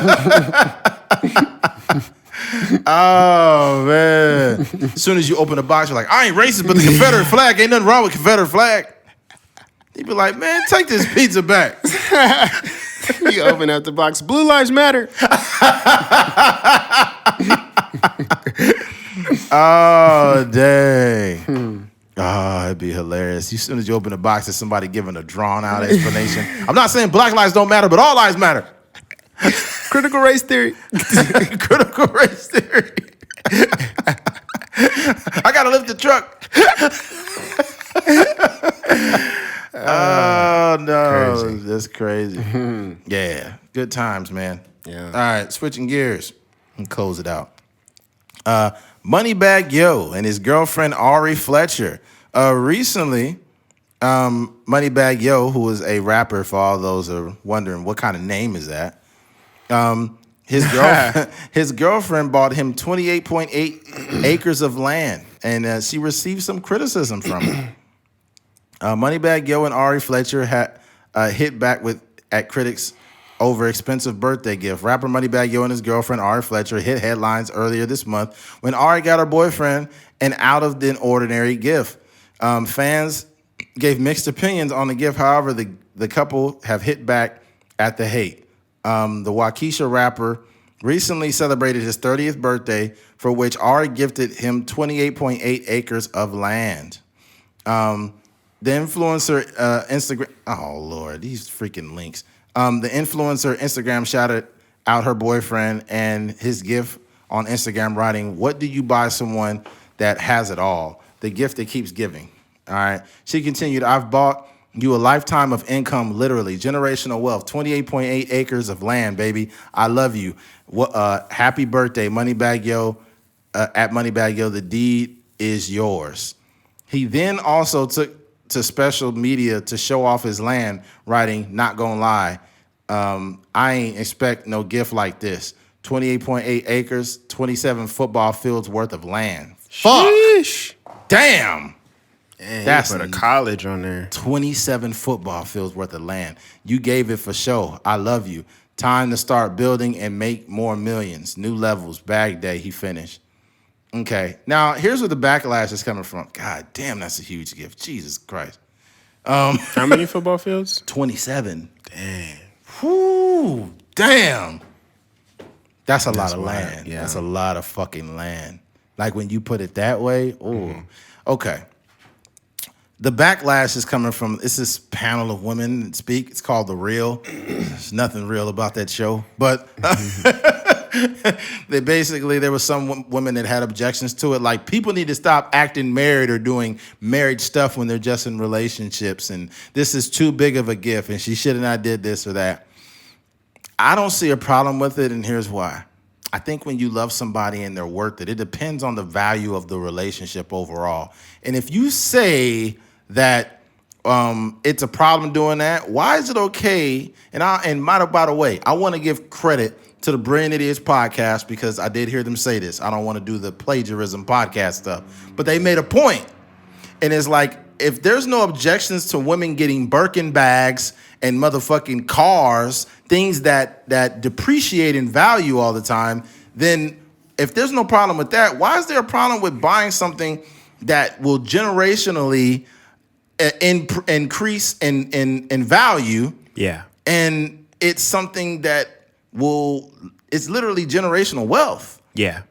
Oh, man. As soon as you open the box, you're like, I ain't racist, but the Confederate flag, ain't nothing wrong with Confederate flag. He'd be like, man, take this pizza back. You open up the box. Blue Lives Matter. Oh, dang. Oh, it'd be hilarious. As soon as you open the box, there's somebody giving a drawn-out explanation. I'm not saying black lives don't matter, but all lives matter. Critical race theory. Critical race theory. I gotta lift the truck. Oh, no. Crazy. That's crazy. Yeah. Good times, man. Yeah. All right. Switching gears and close it out. Moneybagg Yo and his girlfriend, Ari Fletcher. Recently, Moneybagg Yo, who is a rapper, for all those who are wondering what kind of name is that, his girlfriend bought him 28.8 acres of land, and she received some criticism from him. Moneybagg Yo and Ari Fletcher had hit back at critics over expensive birthday gift. Rapper Moneybagg Yo and his girlfriend Ari Fletcher hit headlines earlier this month when Ari got her boyfriend an out-of-the-ordinary gift. Fans gave mixed opinions on the gift. However, the couple have hit back at the hate. The Waukesha rapper recently celebrated his 30th birthday, for which Ari gifted him 28.8 acres of land. The influencer Instagram, oh Lord, these freaking links. The influencer Instagram shouted out her boyfriend and his gift on Instagram, writing, "What do you buy someone that has it all? The gift that keeps giving." All right. She continued, "I've bought you a lifetime of income, literally generational wealth, 28.8 acres of land, baby. I love you. Happy birthday, Moneybagg Yo. At Moneybagg Yo, the deed is yours." He then also took to special media to show off his land, writing, "Not gonna lie, I ain't expect no gift like this. 28.8 acres, 27 football fields worth of land. Sheesh. Fuck. Damn. Man, That's you put a college on there. 27 football fields worth of land. You gave it for show. I love you. Time to start building and make more millions. New levels. Bag day," he finished. Okay. Now, here's where the backlash is coming from. God damn, that's a huge gift. Jesus Christ. How many football fields? 27. Damn. Whoo, damn. That's a lot of wild, land. yeah. That's a lot of fucking land. Like when you put it that way, ooh. Okay. The backlash is coming from, it's this panel of women that speak. It's called The Real. There's nothing real about that show. But there was some women that had objections to it. Like, people need to stop acting married or doing married stuff when they're just in relationships. And this is too big of a gift. And she should have not did this or that. I don't see a problem with it, and here's why. I think when you love somebody and they're worth it, it depends on the value of the relationship overall. And if you say that it's a problem doing that, why is it okay? And by the way, I want to give credit to the Brilliant Idiots podcast because I did hear them say this. I don't want to do the plagiarism podcast stuff, but they made a point. And it's like, if there's no objections to women getting Birkin bags and motherfucking cars, things that depreciate in value all the time, then if there's no problem with that, why is there a problem with buying something that will generationally increase in value? Yeah. And it's something that it's literally generational wealth. Yeah.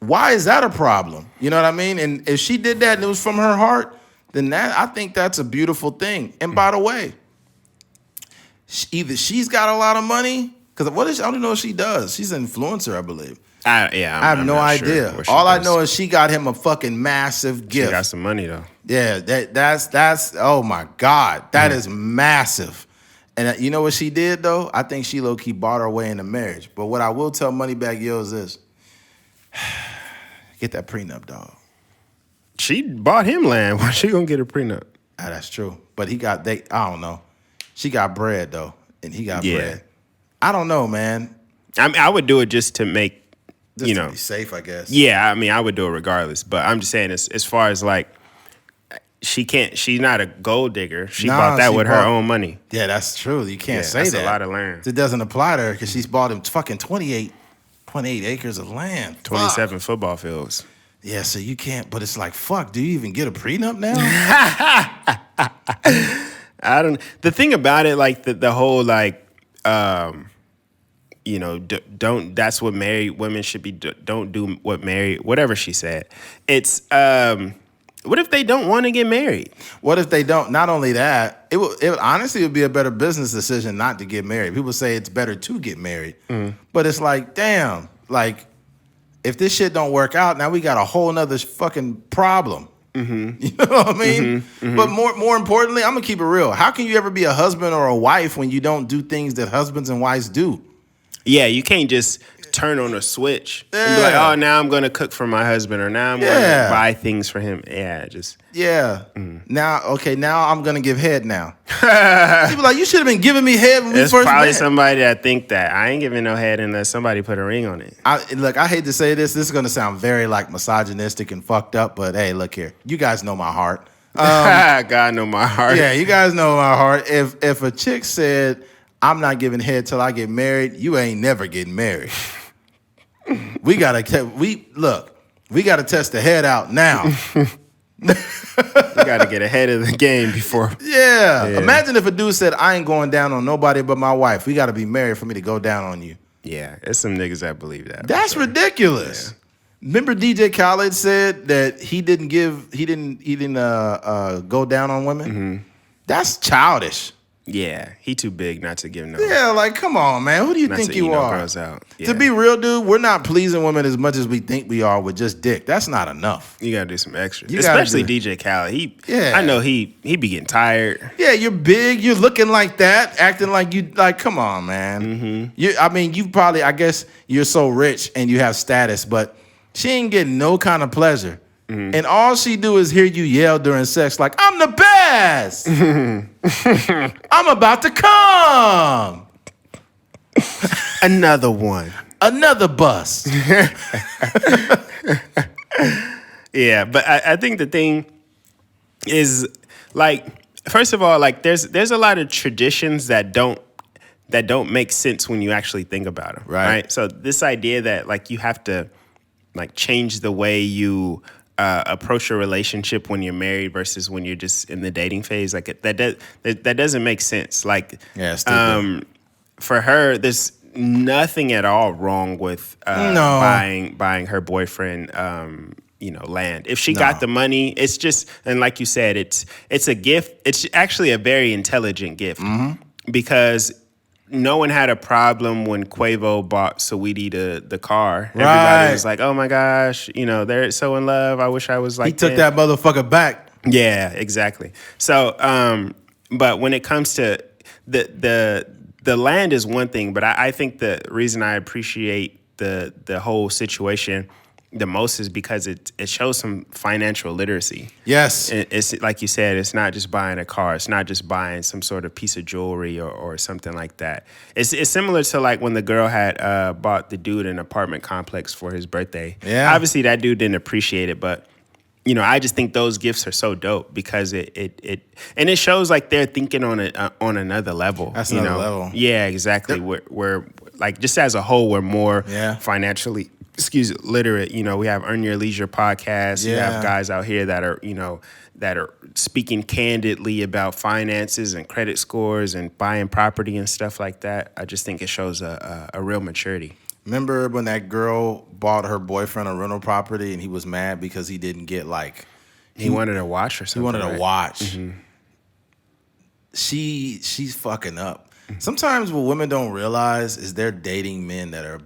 Why is that a problem? You know what I mean? And if she did that and it was from her heart, then I think that's a beautiful thing. And by the way, either she's got a lot of money, because I don't know what she does. She's an influencer, I believe. I have no idea. All I know is she got him a fucking massive gift. She got some money though. Yeah, that's oh my God, that is massive. And you know what she did though? I think she low key bought her way into marriage. But what I will tell Moneybagg Yo is this: get that prenup, dog. She bought him land. Why she gonna get a prenup? Ah, that's true. But I don't know. She got bread though, and he got bread. I don't know, man. I would do it just to make Just to be safe, I guess. Yeah, I mean, I would do it regardless. But I'm just saying, as far as like, she's not a gold digger. She bought that with her own money. Yeah, that's true. You can't say that's that. That's a lot of land. It doesn't apply to her because she's bought him fucking 28 acres of land. 27 football fields. Yeah, so you can't, but it's like, fuck, do you even get a prenup now? I don't, the thing about it, like the whole like, you know, don't, that's what married women should be, don't do what married, whatever she said. It's, what if they don't want to get married? What if they don't? Not only that, it would honestly would be a better business decision not to get married. People say it's better to get married, but it's like, damn, like if this shit don't work out, now we got a whole nother fucking problem. Mm-hmm. You know what I mean? Mm-hmm. Mm-hmm. But more importantly, I'm gonna keep it real. How can you ever be a husband or a wife when you don't do things that husbands and wives do? Yeah, you can't just turn on a switch and be like, oh, now I'm going to cook for my husband, or now I'm going to buy things for him. Yeah, just. Yeah. Now I'm going to give head now. People like, you should have been giving me head when we first met. There's probably somebody that think that. I ain't giving no head unless somebody put a ring on it. Look, I hate to say this. This is going to sound very like misogynistic and fucked up, but hey, look here. You guys know my heart. God know my heart. Yeah, you guys know my heart. If a chick said, I'm not giving head till I get married, you ain't never getting married. We gotta test the head out now. You gotta get ahead of the game before. Yeah. Imagine if a dude said, I ain't going down on nobody but my wife. We gotta be married for me to go down on you. Yeah, there's some niggas that believe that. That's ridiculous. Yeah. Remember DJ Khaled said that he didn't go down on women? Mm-hmm. That's childish. Yeah, he too big not to give no. Yeah, like, come on, man. Who do you think you are? Girls out. Yeah. To be real, dude, we're not pleasing women as much as we think we are with just dick. That's not enough. You gotta do some extras. Especially DJ Khaled. I know he be getting tired. Yeah, you're big. You're looking like that, acting like you, like, come on, man. Mm-hmm. I guess you're so rich and you have status, but she ain't getting no kind of pleasure. Mm-hmm. And all she do is hear you yell during sex like, I'm the best. I'm about to come. Another one. Another bust. Yeah, but I think the thing is, like, first of all, like there's a lot of traditions that don't make sense when you actually think about them. Right? So this idea that like you have to like change the way you approach a relationship when you're married versus when you're just in the dating phase, like that doesn't make sense. Like, for her, there's nothing at all wrong with buying her boyfriend, land. If she got the money, it's just, and like you said, it's a gift. It's actually a very intelligent gift because no one had a problem when Quavo bought Saweetie the car. Everybody was like, oh my gosh, they're so in love. I wish I was like that. He took that motherfucker back. Yeah, exactly. So, but when it comes to the land is one thing, but I think the reason I appreciate the whole situation the most is because it shows some financial literacy. Yes. It's like you said, it's not just buying a car. It's not just buying some sort of piece of jewelry or something like that. It's similar to like when the girl had bought the dude an apartment complex for his birthday. Yeah. Obviously that dude didn't appreciate it, but I just think those gifts are so dope because it shows like they're thinking on another level. That's another level. Yeah, exactly. Yep. We're like, just as a whole, we're more financially literate. We have Earn Your Leisure podcast. You have guys out here that are speaking candidly about finances and credit scores and buying property and stuff like that. I just think it shows a real maturity. Remember when that girl bought her boyfriend a rental property and he was mad because he didn't get he wanted a watch or something. He wanted a watch. Mm-hmm. She's fucking up. Sometimes what women don't realize is they're dating men that are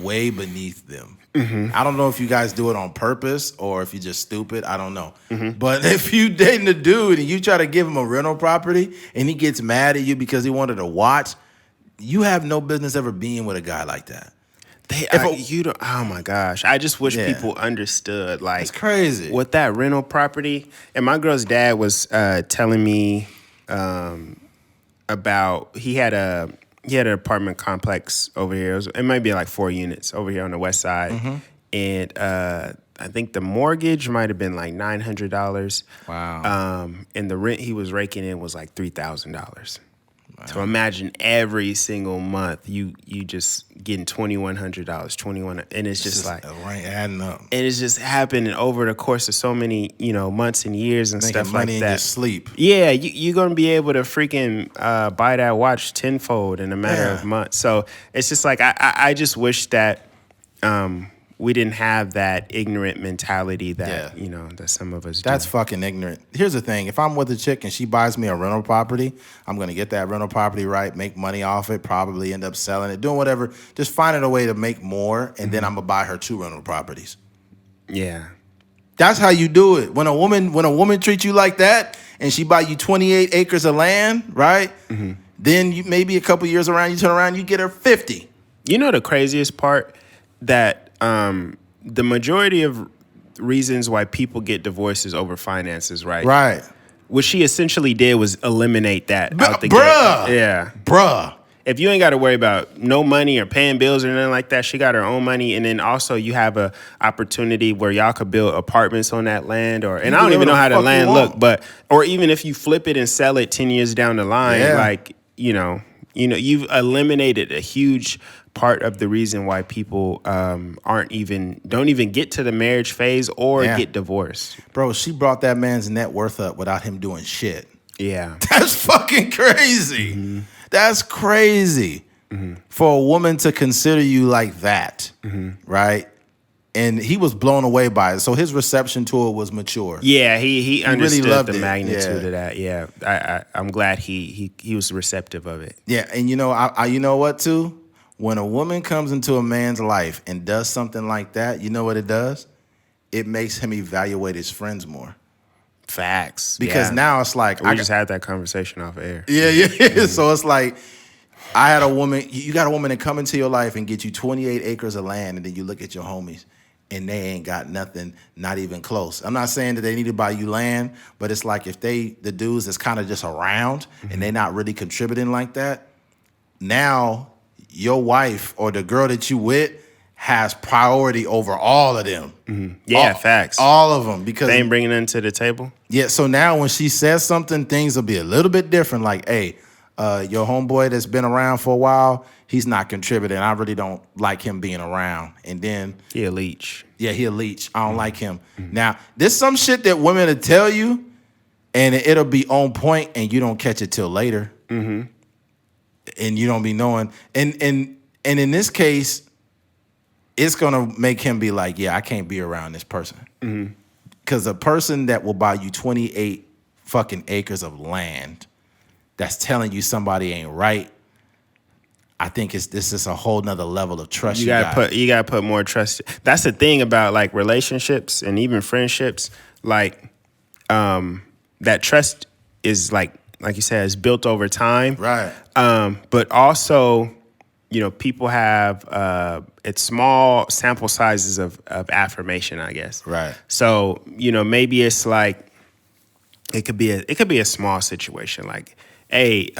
way beneath them. Mm-hmm. I don't know if you guys do it on purpose or if you're just stupid. I don't know. Mm-hmm. But if you dating a dude and you try to give him a rental property and he gets mad at you because he wanted a watch, you have no business ever being with a guy like that. Oh my gosh. I just wish people understood. Like, it's crazy. With that rental property. And my girl's dad was telling me about, he had he had an apartment complex over here. It might be like 4 units over here on the west side. And I think the mortgage might have been like $900. Wow. And the rent he was raking in was like $3,000. So imagine every single month you just getting $2,100, and it's just like adding up, and it's just happening over the course of so many months and years and making stuff money like in that. your sleep. Yeah, you're gonna be able to freaking buy that watch tenfold in a matter of months. So it's just like I just wish that we didn't have that ignorant mentality that that some of us do. That's fucking ignorant. Here's the thing. If I'm with a chick and she buys me a rental property, I'm going to get that rental property right, make money off it, probably end up selling it, doing whatever, just finding a way to make more, and then I'm going to buy her 2 rental properties. Yeah. That's how you do it. When a woman treats you like that and she buy you 28 acres of land, right? Then you maybe a couple years around, you turn around, you get her 50. You know the craziest part? That the majority of reasons why people get divorces over finances, right? Right. What she essentially did was eliminate that out the bruh. gate. Yeah. Bruh. If you ain't got to worry about no money or paying bills or anything like that, she got her own money. And then also you have a opportunity where y'all could build apartments on that land and I don't even know how the land look, or even if you flip it and sell it 10 years down the line, you've eliminated a huge part of the reason why people don't even get to the marriage phase or get divorced. Bro, she brought that man's net worth up without him doing shit. Yeah. That's fucking crazy. That's crazy for a woman to consider you like that, right? And he was blown away by it. So his reception to it was mature. Yeah, he understood really loved the it. magnitude of that. Yeah, I'm glad he was receptive of it. Yeah, and you know what too? When a woman comes into a man's life and does something like that, you know what it does? It makes him evaluate his friends more. Facts. Because now it's like we just had that conversation off air. Yeah. So it's like I had a woman. You got a woman that come into your life and get you 28 acres of land, and then you look at your homies, and they ain't got nothing, not even close. I'm not saying that they need to buy you land, but it's like if the dudes that's kind of just around and they're not really contributing like that, now your wife or the girl that you with has priority over all of them. Yeah, facts. All of them. Because they ain't bringing them to the table. Yeah, so now when she says something, things will be a little bit different. Like, hey, your homeboy that's been around for a while, he's not contributing. I really don't like him being around. And then he a leech. Yeah, he a leech. I don't like him. Now, there's some shit that women will tell you, and it'll be on point, and you don't catch it till later. And you don't be knowing. And in this case, it's gonna make him be like, yeah, I can't be around this person. Because a person that will buy you 28 fucking acres of land that's telling you somebody ain't right, I think this is a whole nother level of trust. You gotta put more trust. That's the thing about like relationships and even friendships. Like that trust is like you said, is built over time. Right. But also, people have it's small sample sizes of affirmation, I guess. Right. So, maybe it's like it could be a small situation, like, hey,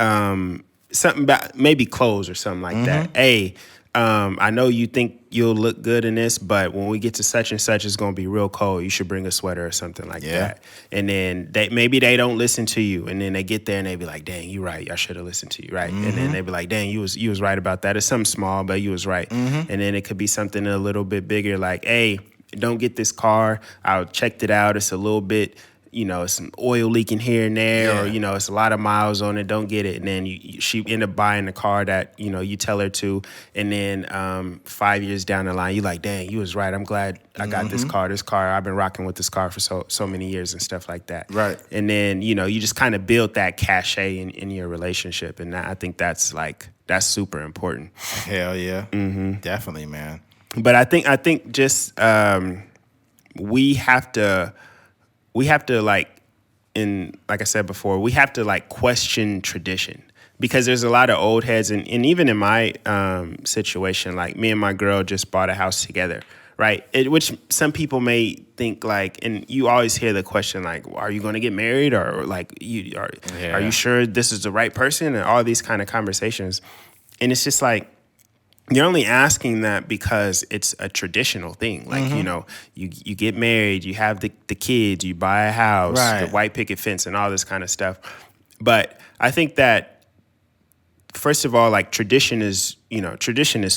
something about maybe clothes or something like that. Hey, I know you think you'll look good in this, but when we get to such and such, it's going to be real cold. You should bring a sweater or something like that. And then maybe they don't listen to you. And then they get there and they be like, dang, you right. I should have listened to you. Right. And then they be like, dang, you was right about that. It's something small, but you was right. And then it could be something a little bit bigger, like, hey, don't get this car. I checked it out. It's a little bit, it's some oil leaking here and there, or, it's a lot of miles on it. Don't get it. And then she end up buying the car that, you tell her to. And then 5 years down the line, you like, dang, you was right. I'm glad I got this car. I've been rocking with this car for so many years and stuff like that. Right. And then, you just kind of build that cachet in your relationship. And I think that's super important. Hell yeah. Definitely, man. But I think just we have to like I said before, we have to like question tradition, because there's a lot of old heads, and even in my situation, like me and my girl just bought a house together, right? Which some people may think like, and you always hear the question like, are you going to get married, or like are you sure this is the right person, and all these kind of conversations. And it's just like, you're only asking that because it's a traditional thing. Like, you know, you get married, you have the kids, you buy a house, the white picket fence and all this kind of stuff. But I think that, first of all, like tradition is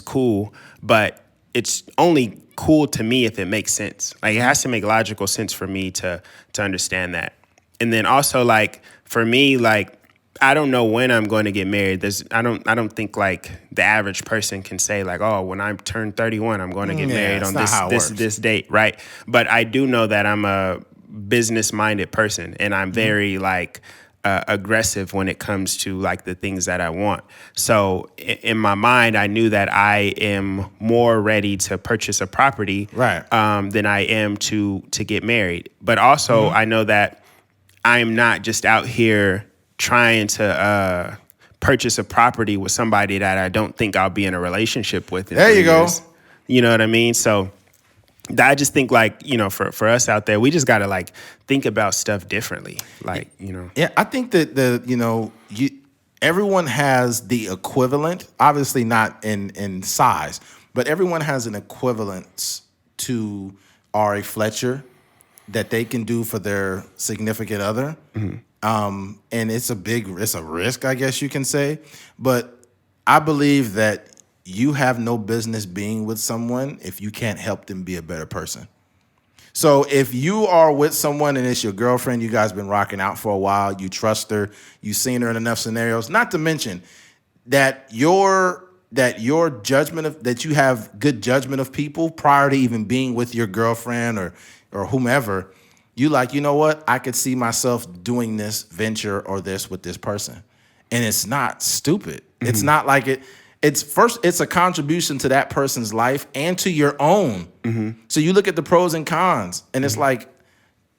cool, but it's only cool to me if it makes sense. Like it has to make logical sense for me to understand that. And then also like for me, like I don't know when I'm going to get married. I don't think like the average person can say like, oh, when I turn 31, I'm going to get married on this date, right? But I do know that I'm a business-minded person, and I'm very like aggressive when it comes to like the things that I want. So in my mind, I knew that I am more ready to purchase a property than I am to get married. But also I know that I'm not just out here trying to purchase a property with somebody that I don't think I'll be in a relationship with. There you go. You know what I mean? So I just think like, you know, for us out there, we just got to like think about stuff differently. Like, you know. Yeah, I think that everyone has the equivalent, obviously not in size, but everyone has an equivalence to Ari Fletcher that they can do for their significant other. And it's a risk, I guess you can say. But I believe that you have no business being with someone if you can't help them be a better person. So if you are with someone and it's your girlfriend, you guys been rocking out for a while, you trust her, you've seen her in enough scenarios, not to mention that your judgment that you have good judgment of people prior to even being with your girlfriend or whomever. You like, you know what? I could see myself doing this venture or this with this person. And it's not stupid. It's not like it. It's a contribution to that person's life and to your own. So you look at the pros and cons, and it's like,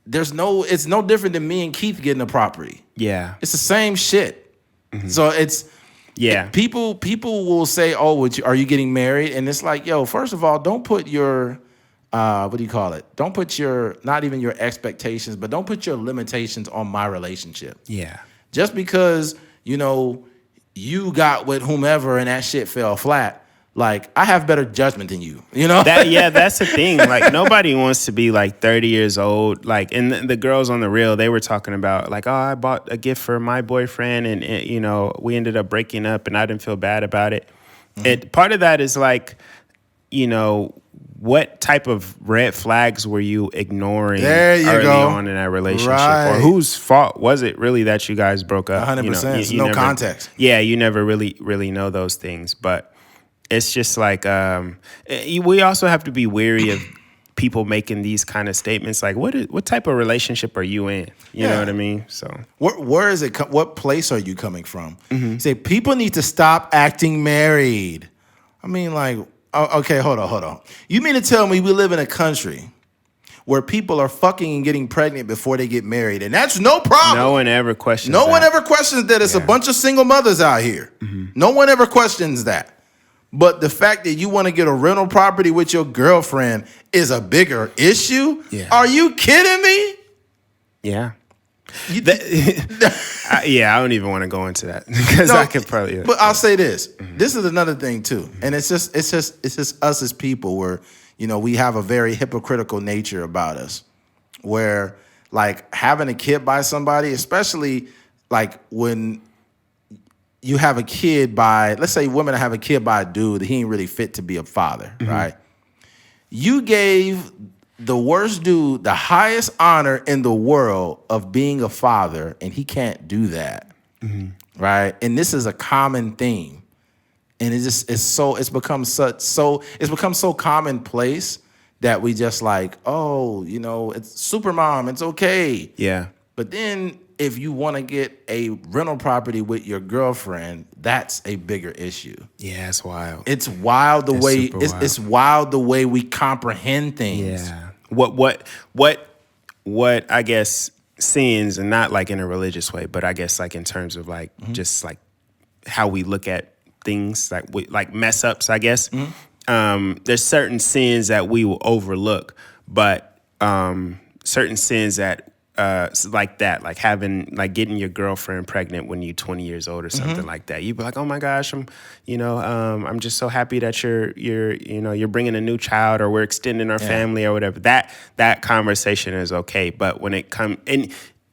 it's no different than me and Keith getting a property. Yeah. It's the same shit. So people will say, oh, are you getting married? And it's like, yo, first of all, don't put your what do you call it? Don't put not even your expectations, but don't put your limitations on my relationship. Yeah. Just because, you know, you got with whomever and that shit fell flat, like, I have better judgment than you, you know? That's the thing. Like, nobody wants to be, like, 30 years old. Like, and the girls on The Real, they were talking about, like, oh, I bought a gift for my boyfriend, and you know, we ended up breaking up, and I didn't feel bad about it. Part of that is, like, you know, what type of red flags were you ignoring early on in that relationship? Right. Or whose fault was it really that you guys broke up? 100%. No context. Yeah, you never really know those things. But it's just like, we also have to be wary of people making these kind of statements. Like, what type of relationship are you in? You know what I mean? So where is it? What place are you coming from? Say, people need to stop acting married. I mean, like, okay, hold on. You mean to tell me we live in a country where people are fucking and getting pregnant before they get married, and that's no problem? No one ever questions that. No one ever questions that it's a bunch of single mothers out here. No one ever questions that. But the fact that you want to get a rental property with your girlfriend is a bigger issue? Yeah. Are you kidding me? Yeah. I don't even want to go into that because I could probably. But I'll say this. This is another thing too, and it's just us as people where, you know, we have a very hypocritical nature about us, where like having a kid by somebody, especially like when you have a kid by, let's say women have a kid by a dude, he ain't really fit to be a father, right? You gave the worst dude the highest honor in the world of being a father, and he can't do that, right? And this is a common theme, and it's become so commonplace that we just like, oh, you know, it's super mom, it's okay. Yeah. But then if you want to get a rental property with your girlfriend, that's a bigger issue. Yeah, it's wild. It's wild the way it's wild the way we comprehend things. Yeah. What I guess sins, and not like in a religious way, but I guess like in terms of like just like how we look at things, like mess ups, I guess. There's certain sins that we will overlook, but certain sins that like that, like getting your girlfriend pregnant when you're 20 years old or something like that. You'd be like, oh my gosh, I'm just so happy that you're bringing a new child, or we're extending our family or whatever. That conversation is okay. But when it comes,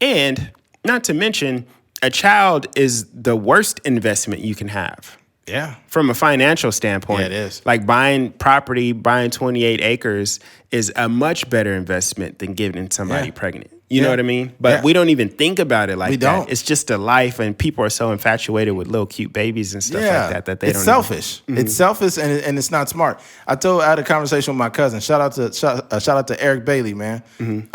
and not to mention, a child is the worst investment you can have. Yeah. From a financial standpoint. Yeah, it is. Like buying property, buying 28 acres is a much better investment than giving somebody pregnant. You know what I mean? But we don't even think about it like we that. Don't. It's just a life, and people are so infatuated with little cute babies and stuff like that they it's don't selfish. It's selfish and it's not smart. I had a conversation with my cousin. Shout out to Eric Bailey, man. We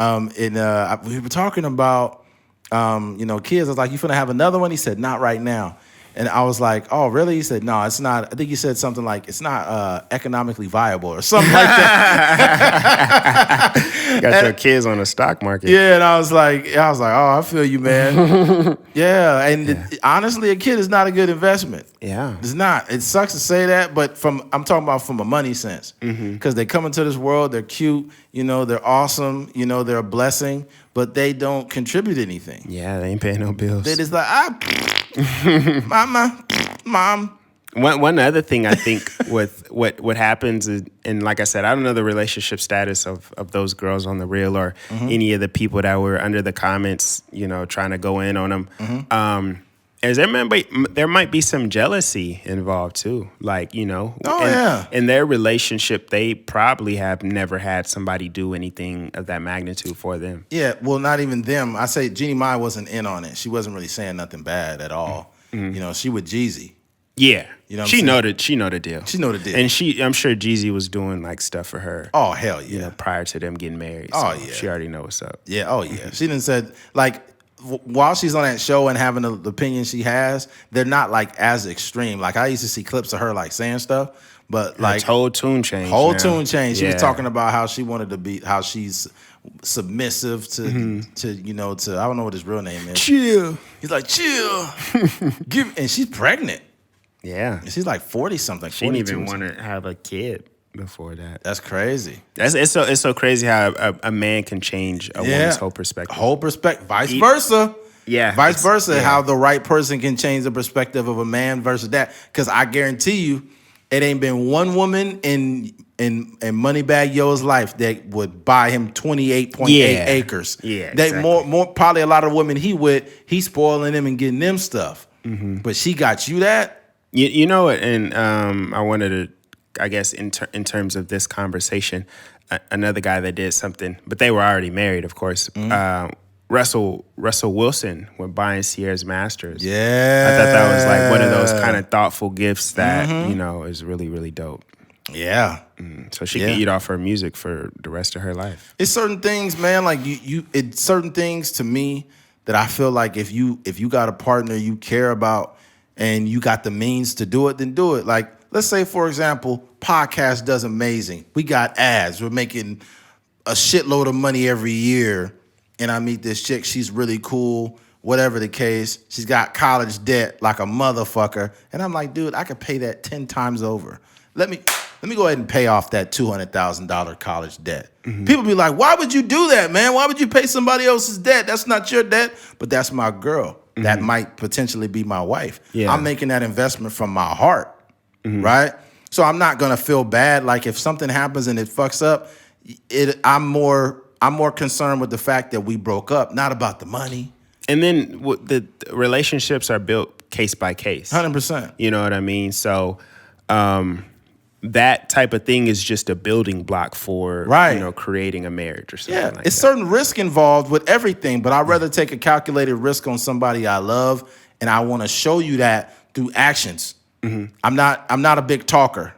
were talking about kids. I was like, you finna have another one? He said, not right now. And I was like, oh, really? He said, no, it's not. I think he said something like, it's not economically viable or something like that. Got your kids on the stock market. Yeah, and I was like, oh, I feel you, man. Honestly, a kid is not a good investment. Yeah. It's not. It sucks to say that, but I'm talking about from a money sense. Because they come into this world, they're cute, they're awesome, they're a blessing, but they don't contribute anything. Yeah, they ain't paying no bills. They just like, mom. One other thing I think with what happens is, and like I said, I don't know the relationship status of those girls on the reel or any of the people that were under the comments, trying to go in on them. As there might be some jealousy involved too, like in their relationship, they probably have never had somebody do anything of that magnitude for them. Yeah, well, not even them. I say Jeannie Mai wasn't in on it. She wasn't really saying nothing bad at all. She with Jeezy. Yeah, she know the deal. She know the deal, and I'm sure Jeezy was doing like stuff for her. Oh hell yeah! Prior to them getting married. Oh so yeah, she already know what's up. Yeah, oh yeah. She done said like. While she's on that show and having the opinion she has, they're not like as extreme. Like I used to see clips of her like saying stuff, but like whole tune change. She was talking about how she wanted to be, how she's submissive to I don't know what his real name is. Chill. He's like chill. And she's pregnant. Yeah, and she's like 40 something. She didn't even want to have a kid before that. That's crazy. It's so crazy how a man can change a woman's whole perspective. Vice versa. Yeah. Vice versa, how the right person can change the perspective of a man versus that. Because I guarantee you, it ain't been one woman in Moneybagg Yo's life that would buy him 28.8 acres. Yeah. They more probably a lot of women he's spoiling them and getting them stuff. But she got you that. You know what? And I wanted to, I guess in terms of this conversation, another guy that did something, but they were already married, of course. Russell Wilson with buying Sierra's Masters. Yeah, I thought that was like one of those kind of thoughtful gifts that is really, really dope. Yeah, so she can eat off her music for the rest of her life. It's certain things, man. Like it's certain things to me that I feel like if you got a partner you care about and you got the means to do it, then do it. Like, let's say, for example, podcast does amazing. We got ads. We're making a shitload of money every year. And I meet this chick. She's really cool, whatever the case. She's got college debt like a motherfucker. And I'm like, dude, I could pay that 10 times over. Let me go ahead and pay off that $200,000 college debt. People be like, why would you do that, man? Why would you pay somebody else's debt? That's not your debt. But that's my girl. That might potentially be my wife. Yeah. I'm making that investment from my heart. Right? So I'm not gonna feel bad. Like if something happens and it fucks up, I'm more concerned with the fact that we broke up, not about the money. And then the relationships are built case by case. 100%. You know what I mean? So that type of thing is just a building block for creating a marriage or something like that. It's certain risk involved with everything, but I'd rather take a calculated risk on somebody I love, and I want to show you that through actions. I'm not a big talker.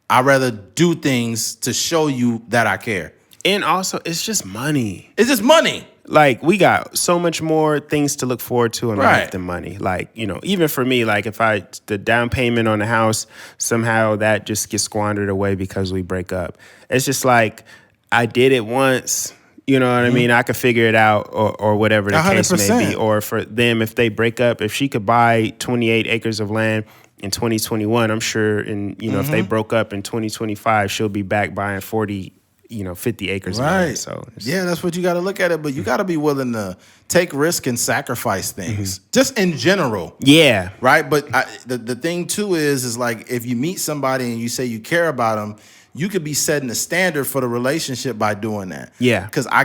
I'd rather do things to show you that I care. And also, it's just money. It's just money. Like, we got so much more things to look forward to in life than money. Like, even for me, like if the down payment on the house, somehow that just gets squandered away because we break up. It's just like, I did it once. You know what I mean? I could figure it out or whatever the 100%. Case may be. Or for them, if they break up, if she could buy 28 acres of land in 2021, I'm sure, if they broke up in 2025, she'll be back buying 40 50 acres of Right. land. So yeah, that's what you got to look at it. But you got to be willing to take risk and sacrifice things, just in general. Yeah. Right. But the thing too is like if you meet somebody and you say you care about them, you could be setting a standard for the relationship by doing that. Yeah. Because I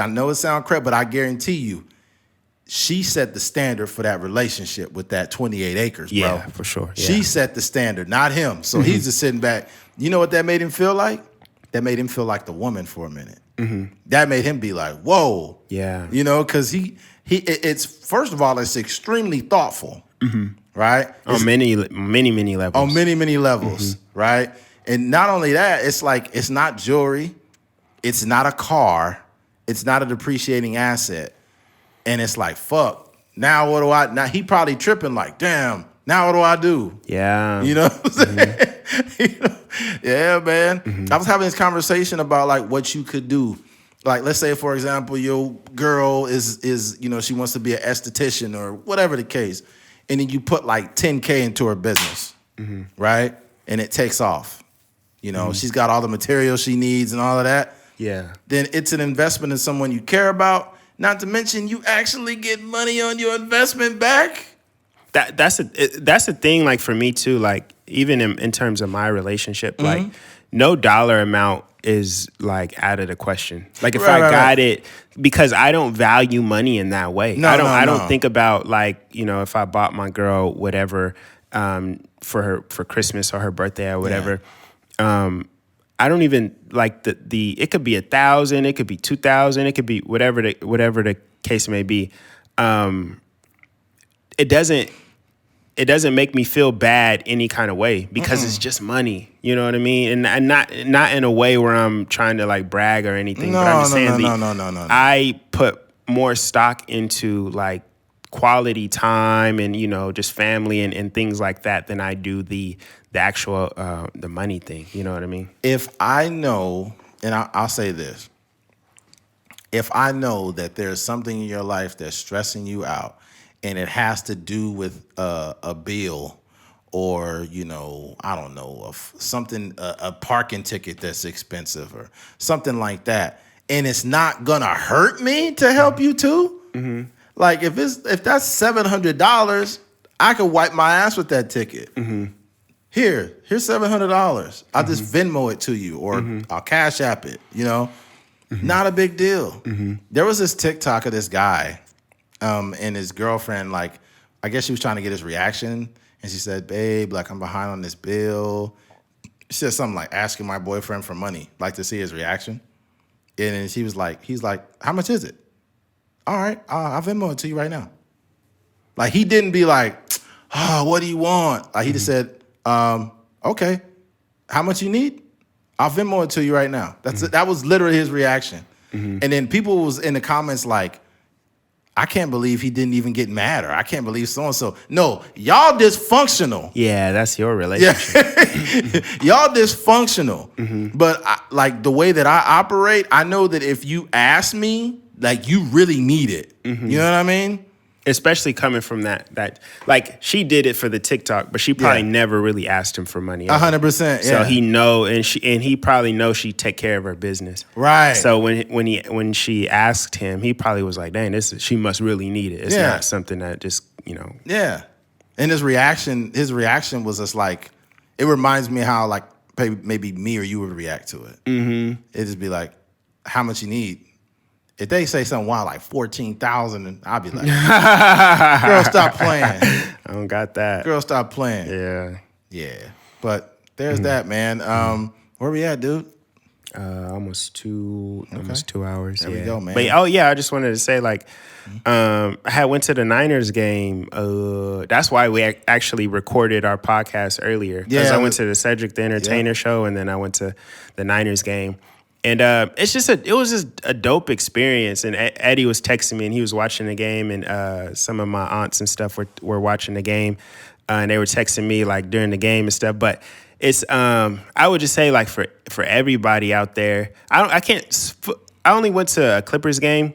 know it sounds crap, but I guarantee you, she set the standard for that relationship with that 28 acres, bro. Yeah, for sure. Yeah. She set the standard, not him. So he's just sitting back. You know what that made him feel like? That made him feel like the woman for a minute. That made him be like, whoa. Yeah. Because it's first of all, it's extremely thoughtful, right? On many levels. On many levels, right? And not only that, it's like, it's not jewelry. It's not a car. It's not a depreciating asset. And it's like, fuck. Now what do I? Now he probably tripping like, damn. Now what do I do? Yeah. You know what I'm saying? Yeah, man. I was having this conversation about like what you could do. Like, let's say, for example, your girl is she wants to be an esthetician or whatever the case, and then you put like $10K into her business, right? And it takes off. She's got all the materials she needs and all of that. Yeah. Then it's an investment in someone you care about. Not to mention, you actually get money on your investment back. That's a thing. Like for me too. Like even in terms of my relationship, like no dollar amount is like out of the question. Like if I got it, because I don't value money in that way. I don't think about like if I bought my girl whatever for Christmas or her birthday or whatever. Yeah. I don't even like the it could be 1,000, it could be 2,000, it could be whatever the case may be. It doesn't make me feel bad any kind of way because it's just money. You know what I mean? And not in a way where I'm trying to like brag or anything. But I'm just saying no. I put more stock into like quality time and just family and things like that than I do the actual the money thing. You know what I mean? If I know, and I'll say this, if I know that there's something in your life that's stressing you out and it has to do with a bill or, I don't know, something, a parking ticket that's expensive or something like that, and it's not going to hurt me to help you too, like if that's $700, I could wipe my ass with that ticket. Here's $700. I'll just Venmo it to you or I'll Cash App it, Not a big deal. There was this TikTok of this guy and his girlfriend, like, I guess she was trying to get his reaction. And she said, babe, like, I'm behind on this bill. She said something like, asking my boyfriend for money, like to see his reaction. And then he's like, how much is it? All right, I'll Venmo it to you right now. Like, he didn't be like, oh, what do you want? Like, he just said, okay, how much you need? I'll Venmo it to you right now. That was literally his reaction. And then people was in the comments like, I can't believe he didn't even get mad, or I can't believe so-and-so. No, y'all dysfunctional. Yeah, that's your relationship. Yeah. Y'all dysfunctional. But like the way that I operate, I know that if you ask me, like you really need it. You know what I mean? Especially coming from that, like she did it for the TikTok, but she probably never really asked him for money. 100%. Yeah. So he know, and he probably knows she take care of her business. Right. So when she asked him, he probably was like, "Dang, she must really need it. It's not something that just Yeah. And his reaction was just like, it reminds me how like maybe me or you would react to it. It'd just be like, how much you need? If they say something wild like 14,000, I'll be like, girl, stop playing. I don't got that. Girl, stop playing. Yeah. But there's that, man. Where we at, dude? Almost 2 hours. There we go, man. But I just wanted to say, like, I went to the Niners game. That's why we actually recorded our podcast earlier. Because I went to the Cedric the Entertainer show, and then I went to the Niners game. And it was just a dope experience. And Eddie was texting me, and he was watching the game, and some of my aunts and stuff were watching the game, and they were texting me like during the game and stuff. But it's I would just say like for everybody out there, I only went to a Clippers game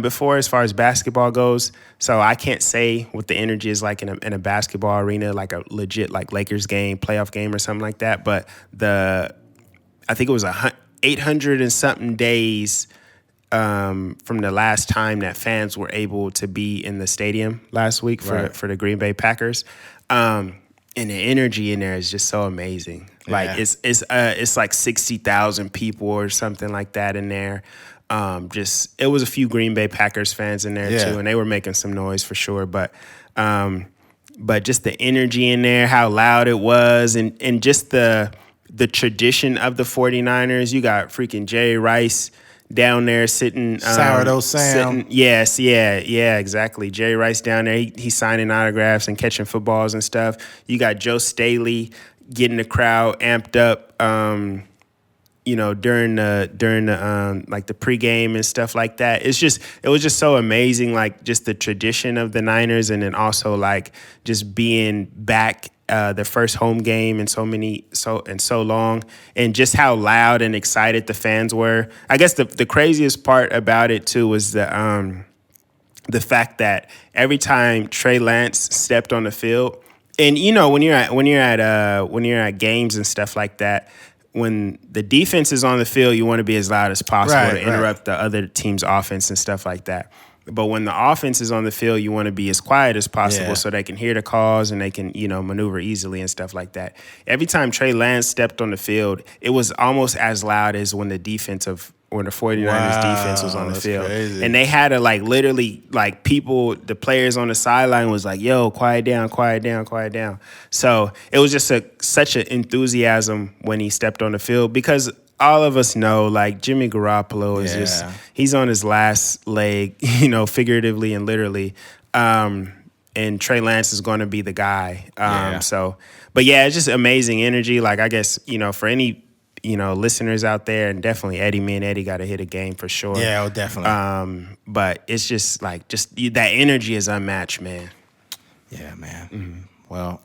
before as far as basketball goes, so I can't say what the energy is like in a basketball arena, like a legit like Lakers game, playoff game or something like that. But I think it was 800 and something days from the last time that fans were able to be in the stadium last week for the Green Bay Packers. And the energy in there is just so amazing. Like it's like 60,000 people or something like that in there. It was a few Green Bay Packers fans in there too, and they were making some noise for sure. But just the energy in there, how loud it was, and just the tradition of the 49ers. You got freaking Jerry Rice down there sitting. Sourdough Sam. Exactly. Jerry Rice down there. He's signing autographs and catching footballs and stuff. You got Joe Staley getting the crowd amped up, during the like the pregame and stuff like that. It was just so amazing, like just the tradition of the Niners, and then also like just being back the first home game in so long, and just how loud and excited the fans were. I guess the craziest part about it too was the fact that every time Trey Lance stepped on the field, and when you're at games and stuff like that, when the defense is on the field, you want to be as loud as possible to interrupt the other team's offense and stuff like that. But when the offense is on the field, you want to be as quiet as possible so they can hear the calls and they can, maneuver easily and stuff like that. Every time Trey Lance stepped on the field, it was almost as loud as when the 49ers defense was on the field. Crazy. And they had to literally people, the players on the sideline was like, yo, quiet down, quiet down, quiet down. So it was just such an enthusiasm when he stepped on the field, because all of us know, Jimmy Garoppolo is he's on his last leg, figuratively and literally. And Trey Lance is going to be the guy. It's just amazing energy. I guess, for any, listeners out there, and definitely Eddie, me and Eddie got to hit a game for sure. Yeah, definitely. But it's just that energy is unmatched, man. Yeah, man. Mm-hmm. Well,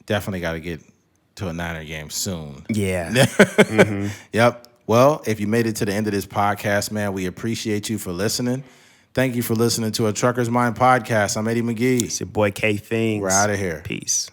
definitely got to get to a Niner game soon. Yeah. Mm-hmm. Yep. Well, if you made it to the end of this podcast, man, we appreciate you for listening. Thank you for listening to a Trucker's Mind podcast. I'm Eddie McGee. It's your boy K Things. We're out of here. Peace.